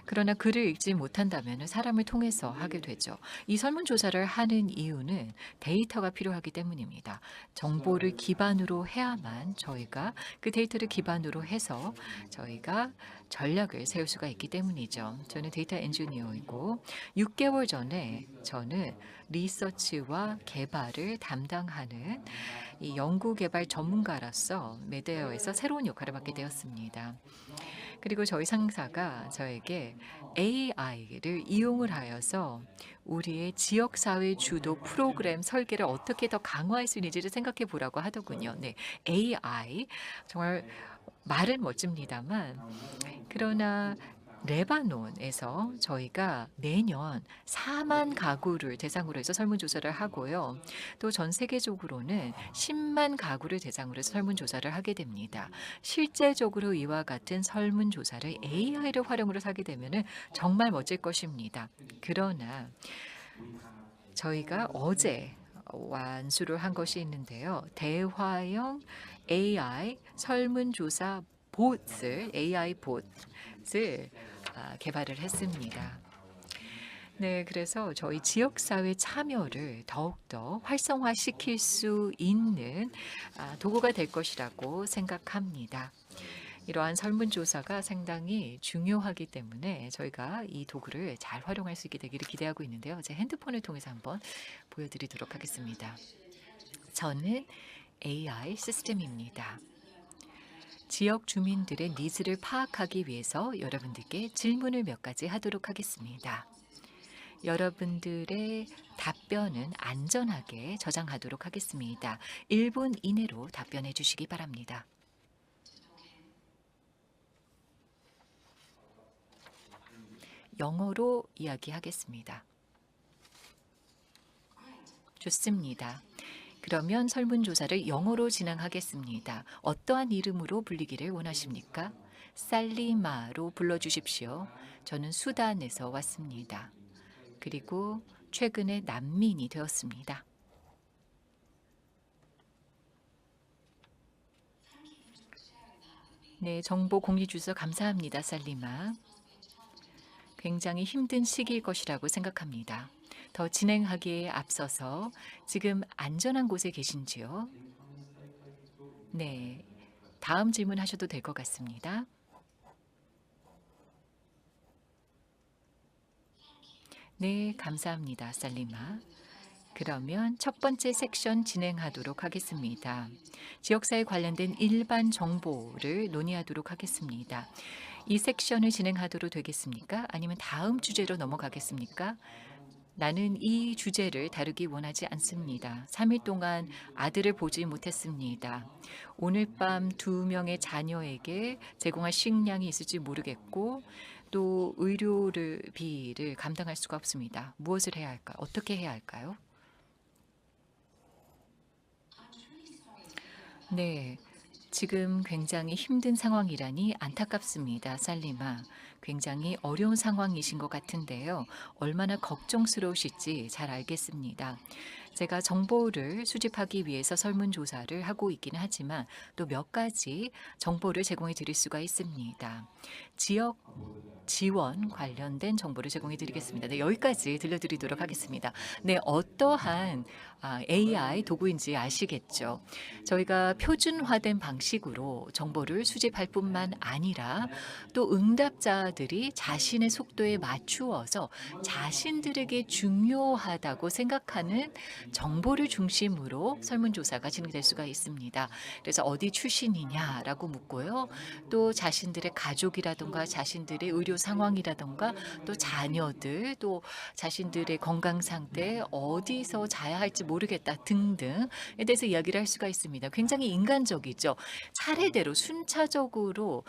그러나 글을 읽지 못한다면 사람을 통해서 하게 되죠. 이 설문조사를 하는 이유는 데이터가 필요하기 때문입니다. 정보를 기반으로 해야만 저희가 그 데이터를 기반으로 해서 저희가 전략을 세울 수가 있기 때문이죠. 저는 데이터 엔지니어이고 6개월 전에 저는 리서치와 개발을 담당하는 이 연구개발 전문가로서 메데어에서 새로운 역할을 맡게 되었습니다. 그리고 저희 상사가 저에게 AI를 이용을 하여서 우리의 지역사회 주도 프로그램 설계를 어떻게 더 강화할 수 있는지를 생각해 보라고 하더군요. 네, AI 정말 말은 멋집니다만 그러나 레바논에서 저희가 매년 4만 가구를 대상으로 해서 설문조사를 하고요. 또 전 세계적으로는 10만 가구를 대상으로 해서 설문조사를 하게 됩니다. 실제적으로 이와 같은 설문조사를 AI를 활용으로 하게 되면 정말 멋질 것입니다. 그러나 저희가 어제 완수를 한 것이 있는데요. 대화형 AI 설문조사 봇을 AI 봇을 개발을 했습니다. 네, 그래서 저희 지역사회 참여를 더욱더 활성화시킬 수 있는 도구가 될 것이라고 생각합니다. 이러한 설문조사가 상당히 중요하기 때문에 저희가 이 도구를 잘 활용할 수 있게 되기를 기대하고 있는데요. 제 핸드폰을 통해서 한번 보여드리도록 하겠습니다. 저는 AI 시스템입니다. 지역 주민들의 니즈를 파악하기 위해서 여러분들께 질문을 몇 가지 하도록 하겠습니다. 여러분들의 답변은 안전하게 저장하도록 하겠습니다. 1분 이내로 답변해 주시기 바랍니다. 영어로 이야기하겠습니다. 좋습니다. 그러면 설문조사를 영어로 진행하겠습니다. 어떠한 이름으로 불리기를 원하십니까? 살리마로 불러주십시오. 저는 수단에서 왔습니다. 그리고 최근에 난민이 되었습니다. 네, 정보 공유 주셔서 감사합니다, 살리마. 굉장히 힘든 시기일 것이라고 생각합니다. 더 진행하기에 앞서서 지금 안전한 곳에 계신지요? 네, 다음 질문하셔도 될 것 같습니다. 네, 감사합니다, 살리마. 그러면 첫 번째 섹션 진행하도록 하겠습니다. 지역사회 관련된 일반 정보를 논의하도록 하겠습니다. 이 섹션을 진행하도록 되겠습니까? 아니면 다음 주제로 넘어가겠습니까? 나는 이 주제를 다루기 원하지 않습니다. 3일 동안 아들을 보지 못했습니다. 오늘 밤 2명의 자녀에게 제공할 식량이 있을지 모르겠고 또 의료비를 감당할 수가 없습니다. 무엇을 해야 할까요? 어떻게 해야 할까요? 네, 지금 굉장히 힘든 상황이라니 안타깝습니다, 살리마. 굉장히 어려운 상황이신 것 같은데요. 얼마나 걱정스러우실지 잘 알겠습니다. 제가 정보를 수집하기 위해서 설문조사를 하고 있기는 하지만 또 몇 가지 정보를 제공해 드릴 수가 있습니다. 지역 지원 관련된 정보를 제공해 드리겠습니다. 네, 여기까지 들려드리도록 하겠습니다. 네, 어떠한 AI 도구인지 아시겠죠? 저희가 표준화된 방식으로 정보를 수집할 뿐만 아니라 또 응답자들이 자신의 속도에 맞추어서 자신들에게 중요하다고 생각하는 정보를 중심으로 설문조사가 진행될 수가 있습니다. 그래서 어디 출신이냐라고 묻고요. 또 자신들의 가족이라든가 자신들의 의료 상황이라든가 또 자녀들 또 자신들의 건강 상태 어디서 자야 할지 모르겠다 등등에 대해서 이야기를 할 수가 있습니다. 굉장히 인간적이죠. 차례대로 순차적으로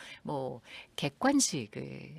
객관식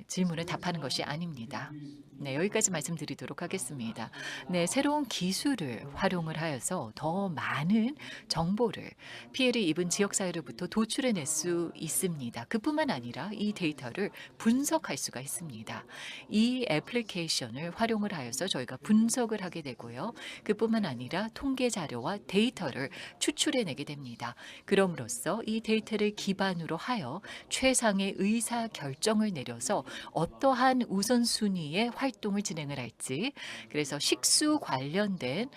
질문을 답하는 것이 아닙니다. 네, 여기까지 말씀드리도록 하겠습니다. 네, 새로운 기술을 활용을 하여서 더 많은 정보를 피해를 입은 지역사회로부터 도출해낼 수 있습니다. 그뿐만 아니라 이 데이터를 분석할 수가 있습니다. 이 애플리케이션을 활용을 하여서 저희가 분석을 하게 되고요. 그뿐만 아니라 통계 자료와 데이터를 추출해내게 됩니다. 그럼으로써 이 데이터를 기반으로 하여 최상의 의사 결정을 내려서 어떠한 우선순위의 활동을 진행을 할지, 그래서 식수 관련된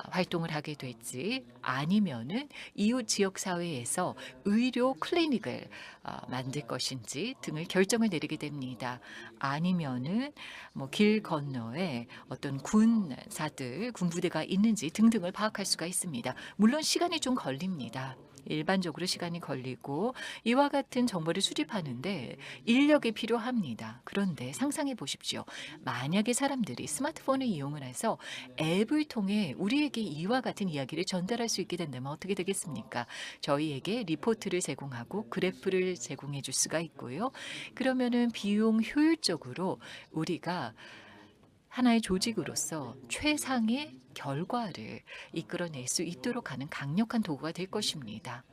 활동을 하게 될지 아니면은 이웃 지역 사회에서 의료 클리닉을 만들 것인지 등을 결정을 내리게 됩니다. 아니면은 길 건너에 어떤 군사들, 군부대가 있는지 등등을 파악할 수가 있습니다. 물론 시간이 좀 걸립니다. 일반적으로 시간이 걸리고 이와 같은 정보를 수집하는데 인력이 필요합니다. 그런데 상상해 보십시오. 만약에 사람들이 스마트폰을 이용을 해서 앱을 통해 우리에게 이와 같은 이야기를 전달할 수 있게 된다면 어떻게 되겠습니까? 저희에게 리포트를 제공하고 그래프를 제공해 줄 수가 있고요. 그러면은 비용 효율적 직접적으로 우리가 하나의 조직으로서 최상의 결과를 이끌어낼 수 있도록 하는 강력한 도구가 될 것입니다.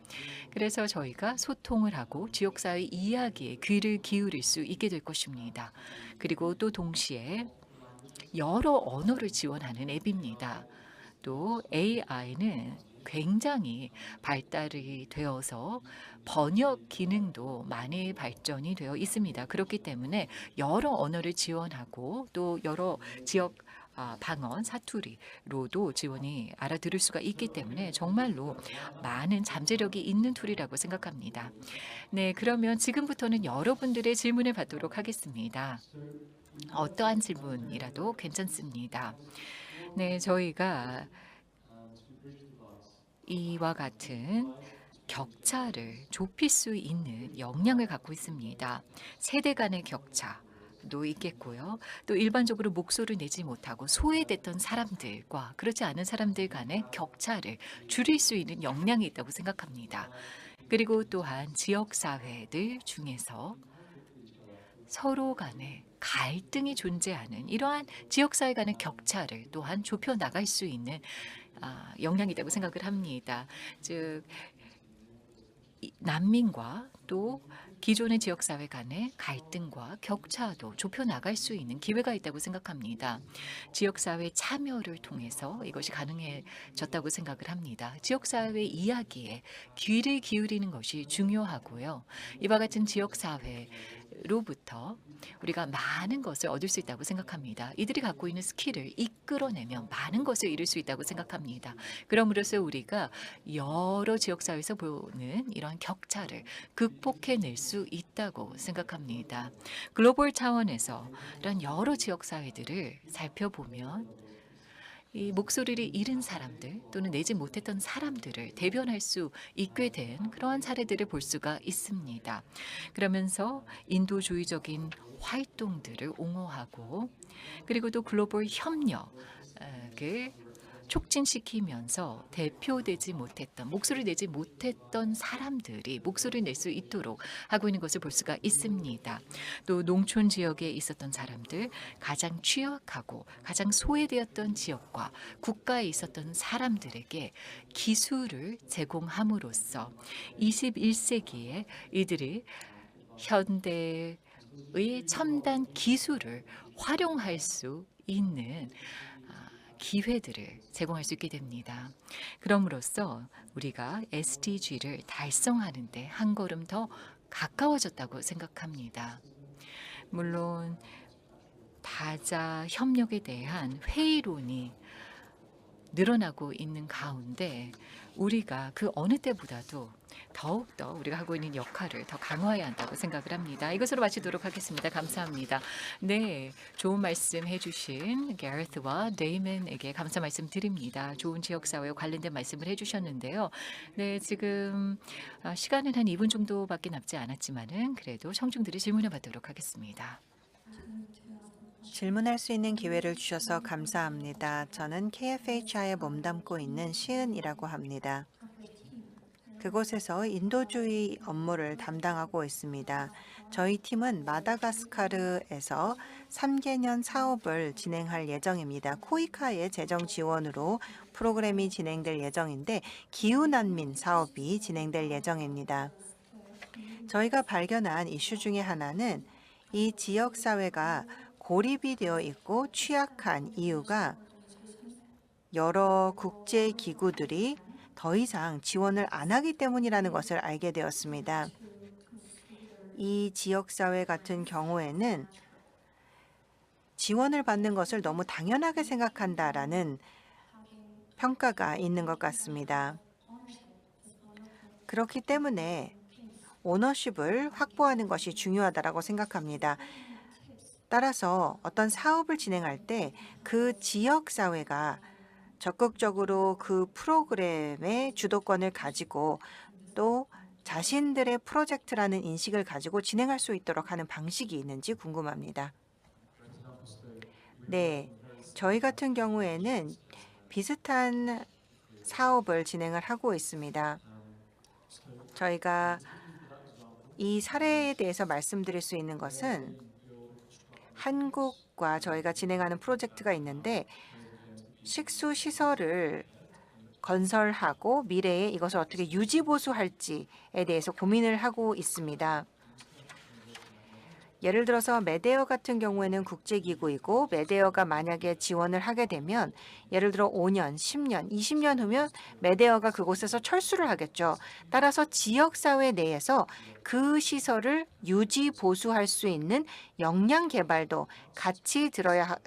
그래서 저희가 소통을 하고 지역사회 이야기에 귀를 기울일 수 있게 될 것입니다. 그리고 또 동시에 여러 언어를 지원하는 앱입니다. 또 AI는 굉장히 발달이 되어서 번역 기능도 많이 발전이 되어 있습니다. 그렇기 때문에 여러 언어를 지원하고 또 여러 지역 방언, 사투리로도 지원이 알아들을 수가 있기 때문에 정말로 많은 잠재력이 있는 툴이라고 생각합니다. 네, 그러면 지금부터는 여러분들의 질문을 받도록 하겠습니다. 어떠한 질문이라도 괜찮습니다. 네, 저희가 이와 같은 격차를 좁힐 수 있는 역량을 갖고 있습니다. 세대 간의 격차도 있겠고요. 또 일반적으로 목소리를 내지 못하고 소외됐던 사람들과 그렇지 않은 사람들 간의 격차를 줄일 수 있는 역량이 있다고 생각합니다. 그리고 또한 지역사회들 중에서 서로 간의 갈등이 존재하는 이러한 지역사회 간의 격차를 또한 좁혀 나갈 수 있는 역량이 있다고 생각을 합니다. 즉 난민과 또 기존의 지역사회 간의 갈등과 격차도 좁혀 나갈 수 있는 기회가 있다고 생각합니다. 지역사회 참여를 통해서 이것이 가능해졌다고 생각을 합니다. 지역사회 이야기에 귀를 기울이는 것이 중요하고요. 이와 같은 지역사회로부터 우리가 많은 것을 얻을 수 있다고 생각합니다. 이들이 갖고 있는 스킬을 이끌어내면 많은 것을 이룰 수 있다고 생각합니다. 그럼으로써 우리가 여러 지역사회에서 보는 이런 격차를 극복해낼 수 있다고 생각합니다. 글로벌 차원에서 이런 여러 지역사회들을 살펴보면 이 목소리를 잃은 사람들 또는 내지 못했던 사람들을 대변할 수 있게 된 그러한 사례들을 볼 수가 있습니다. 그러면서 인도주의적인 활동들을 옹호하고 그리고 또 글로벌 협력을 촉진시키면서 대표되지 못했던 목소리를 내지 못했던 사람들이 목소리를 낼 수 있도록 하고 있는 것을 볼 수가 있습니다. 또 농촌 지역에 있었던 사람들, 가장 취약하고 가장 소외되었던 지역과 국가에 있었던 사람들에게 기술을 제공함으로써 21세기에 이들이 현대의 첨단 기술을 활용할 수 있는 기회들을 제공할 수 있게 됩니다. 그럼으로써 우리가 SDG를 달성하는 데 한 걸음 더 가까워졌다고 생각합니다. 물론 다자 협력에 대한 회의론이 늘어나고 있는 가운데 우리가 그 어느 때보다도 더욱더 우리가 하고 있는 역할을 더 강화해야 한다고 생각을 합니다. 이것으로 마치도록 하겠습니다. 감사합니다. 네, 좋은 말씀 해주신 게리스와 데이먼에게 감사 말씀 드립니다. 좋은 지역사회와 관련된 말씀을 해주셨는데요. 네, 지금 시간은 한 2분 정도밖에 남지 않았지만은 그래도 청중들이 질문을 받도록 하겠습니다. 질문할 수 있는 기회를 주셔서 감사합니다. 저는 KFHI에 몸담고 있는 시은이라고 합니다. 그곳에서 인도주의 업무를 담당하고 있습니다. 저희 팀은 마다가스카르에서 3개년 사업을 진행할 예정입니다. 코이카의 재정 지원으로 프로그램이 진행될 예정인데 기후난민 사업이 진행될 예정입니다. 저희가 발견한 이슈 중에 하나는 이 지역사회가 고립이 되어 있고 취약한 이유가 여러 국제기구들이 더 이상 지원을 안 하기 때문이라는 것을 알게 되었습니다. 이 지역사회 같은 경우에는 지원을 받는 것을 너무 당연하게 생각한다라는 평가가 있는 것 같습니다. 그렇기 때문에 오너십을 확보하는 것이 중요하다고 생각합니다. 따라서 어떤 사업을 진행할 때 그 지역사회가 적극적으로 그 프로그램의 주도권을 가지고 또 자신들의 프로젝트라는 인식을 가지고 진행할 수 있도록 하는 방식이 있는지 궁금합니다. 네, 저희 같은 경우에는 비슷한 사업을 진행을 하고 있습니다. 저희가 이 사례에 대해서 말씀드릴 수 있는 것은 한국과 저희가 진행하는 프로젝트가 있는데 식수 시설을 건설하고 미래에 이것을 어떻게 유지 보수할지에 대해서 고민을 하고 있습니다. 예를 들어서 메데어 같은 경우에는 국제기구이고 메데어가 만약에 지원을 하게 되면 예를 들어 5년, 10년, 20년 후면 메데어가 그곳에서 철수를 하겠죠. 따라서 지역사회 내에서 그 시설을 유지 보수할 수 있는 역량 개발도 같이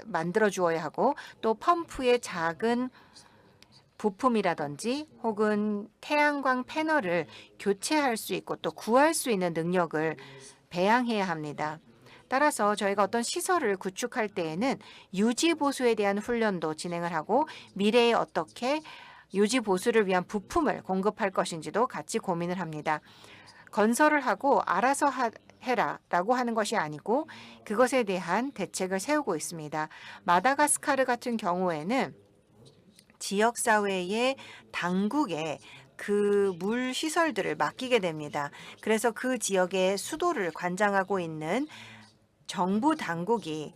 만들어 주어야 하고 또 펌프의 작은 부품이라든지 혹은 태양광 패널을 교체할 수 있고 또 구할 수 있는 능력을 배양해야 합니다. 따라서 저희가 어떤 시설을 구축할 때에는 유지 보수에 대한 훈련도 진행을 하고 미래에 어떻게 유지 보수를 위한 부품을 공급할 것인지도 같이 고민을 합니다. 건설을 하고 알아서 해라라고 하는 것이 아니고 그것에 대한 대책을 세우고 있습니다. 마다가스카르 같은 경우에는 지역사회의 당국에 그 물 시설들을 맡기게 됩니다. 그래서 그 지역의 수도를 관장하고 있는 정부 당국이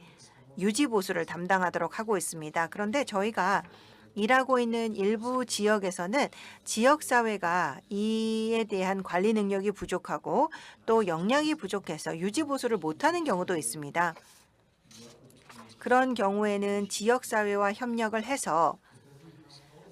유지 보수를 담당하도록 하고 있습니다. 그런데 저희가 일하고 있는 일부 지역에서는 지역사회가 이에 대한 관리 능력이 부족하고 또 역량이 부족해서 유지 보수를 못하는 경우도 있습니다. 그런 경우에는 지역사회와 협력을 해서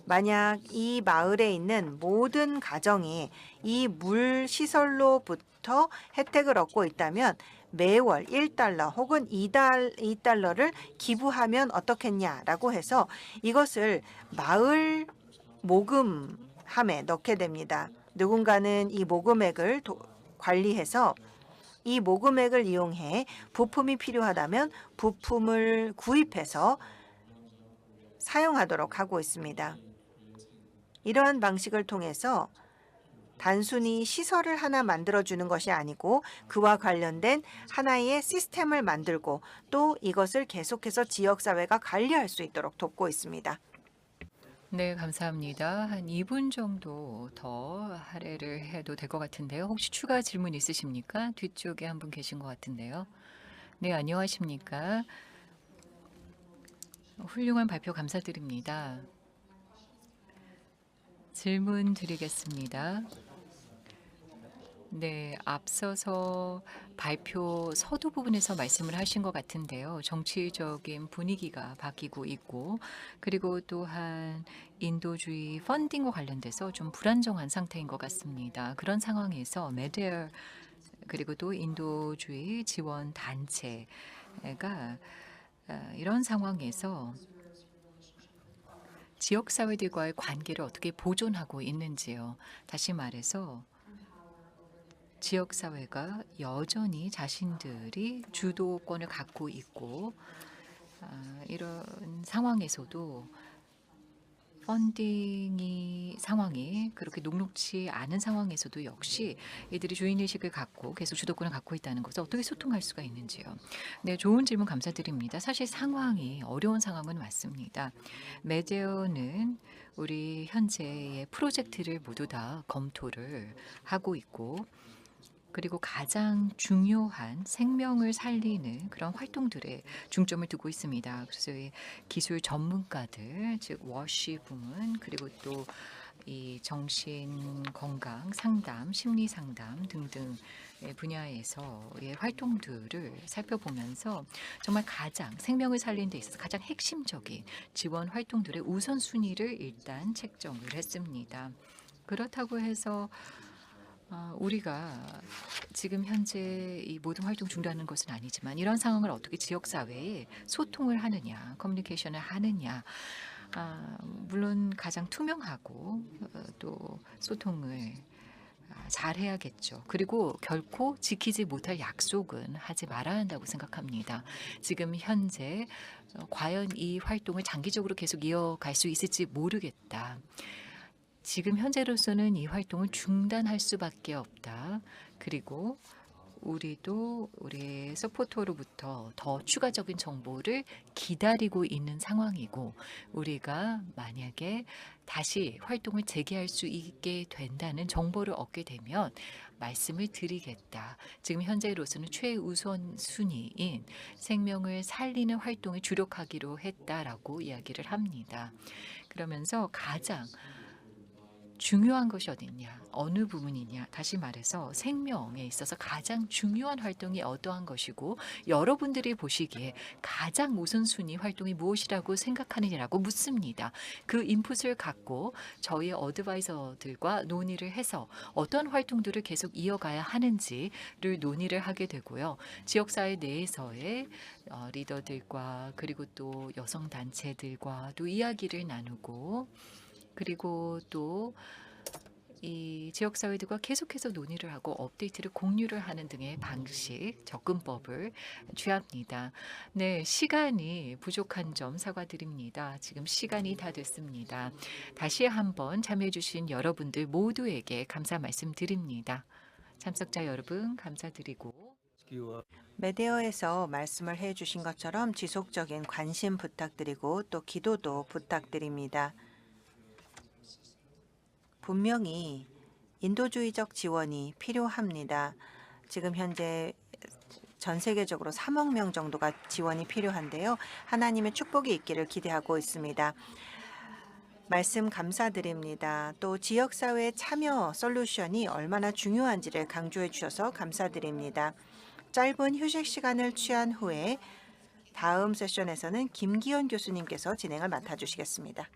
만약 이 마을에 있는 모든 가정이 이 물 시설로부터 혜택을 얻고 있다면 매월 1달러 혹은 2달러를 기부하면 어떻겠냐라고 해서 이것을 마을 모금함에 넣게 됩니다. 누군가는 이 모금액을 관리해서 이 모금액을 이용해 부품이 필요하다면 부품을 구입해서 사용하도록 하고 있습니다. 이러한 방식을 통해서 단순히 시설을 하나 만들어주는 것이 아니고 그와 관련된 하나의 시스템을 만들고 또 이것을 계속해서 지역사회가 관리할 수 있도록 돕고 있습니다. 네, 감사합니다. 한 2분 정도 더 할애를 해도 될 것 같은데요. 혹시 추가 질문 있으십니까? 뒤쪽에 한 분 계신 것 같은데요. 네, 안녕하십니까? 훌륭한 발표 감사드립니다. 질문 드리겠습니다. 네, 앞서서 발표 서두 부분에서 말씀을 하신 것 같은데요. 정치적인 분위기가 바뀌고 있고, 그리고 또한 인도주의 펀딩과 관련돼서 좀 불안정한 상태인 것 같습니다. 그런 상황에서 메데어 그리고 또 인도주의 지원 단체가 이런 상황에서 지역사회들과의 관계를 어떻게 보존하고 있는지요. 다시 말해서 지역사회가 여전히 자신들이 주도권을 갖고 있고 이런 상황에서도 펀딩이 상황이 그렇게 녹록지 않은 상황에서도 역시 이들이 주인의식을 갖고 계속 주도권을 갖고 있다는 것을 어떻게 소통할 수가 있는지요. 네, 좋은 질문 감사드립니다. 사실 상황이 어려운 상황은 맞습니다. 메데어는 우리 현재의 프로젝트를 모두 다 검토를 하고 있고 그리고 가장 중요한 생명을 살리는 그런 활동들에 중점을 두고 있습니다. 그래서 이 기술 전문가들, 즉 워시 부문 그리고 또 이 정신 건강 상담, 심리 상담 등등 분야에서의 활동들을 살펴보면서 정말 가장 생명을 살리는 데 있어서 가장 핵심적인 지원 활동들의 우선순위를 일단 책정을 했습니다. 그렇다고 해서 우리가 지금 현재 이 모든 활동 중단하는 것은 아니지만 이런 상황을 어떻게 지역사회에 소통을 하느냐, 커뮤니케이션을 하느냐, 물론 가장 투명하고 또 소통을 잘해야겠죠. 그리고 결코 지키지 못할 약속은 하지 말아야 한다고 생각합니다. 지금 현재 과연 이 활동을 장기적으로 계속 이어갈 수 있을지 모르겠다. 지금 현재로서는 이 활동을 중단할 수밖에 없다. 그리고 우리도 우리의 서포터로부터 더 추가적인 정보를 기다리고 있는 상황이고 우리가 만약에 다시 활동을 재개할 수 있게 된다는 정보를 얻게 되면 말씀을 드리겠다. 지금 현재로서는 최우선 순위인 생명을 살리는 활동에 주력하기로 했다라고 이야기를 합니다. 그러면서 가장 중요한 것이 어딨냐, 어느 부분이냐, 다시 말해서 생명에 있어서 가장 중요한 활동이 어떠한 것이고 여러분들이 보시기에 가장 우선순위 활동이 무엇이라고 생각하느냐고 묻습니다. 그 인풋을 갖고 저희 어드바이저들과 논의를 해서 어떤 활동들을 계속 이어가야 하는지를 논의를 하게 되고요. 지역사회 내에서의 리더들과 그리고 또 여성단체들과도 이야기를 나누고 그리고 또 이 지역사회들과 계속해서 논의를 하고 업데이트를 공유를 하는 등의 방식, 접근법을 취합니다. 네, 시간이 부족한 점 사과드립니다. 지금 시간이 다 됐습니다. 다시 한번 참여해주신 여러분들 모두에게 감사 말씀드립니다. 참석자 여러분 감사드리고 메데어에서 말씀을 해주신 것처럼 지속적인 관심 부탁드리고 또 기도도 부탁드립니다. 분명히 인도주의적 지원이 필요합니다. 지금 현재 전 세계적으로 3억 명 정도가 지원이 필요한데요. 하나님의 축복이 있기를 기대하고 있습니다. 말씀 감사드립니다. 또 지역사회 참여 솔루션이 얼마나 중요한지를 강조해 주셔서 감사드립니다. 짧은 휴식 시간을 취한 후에 다음 세션에서는 김기현 교수님께서 진행을 맡아주시겠습니다.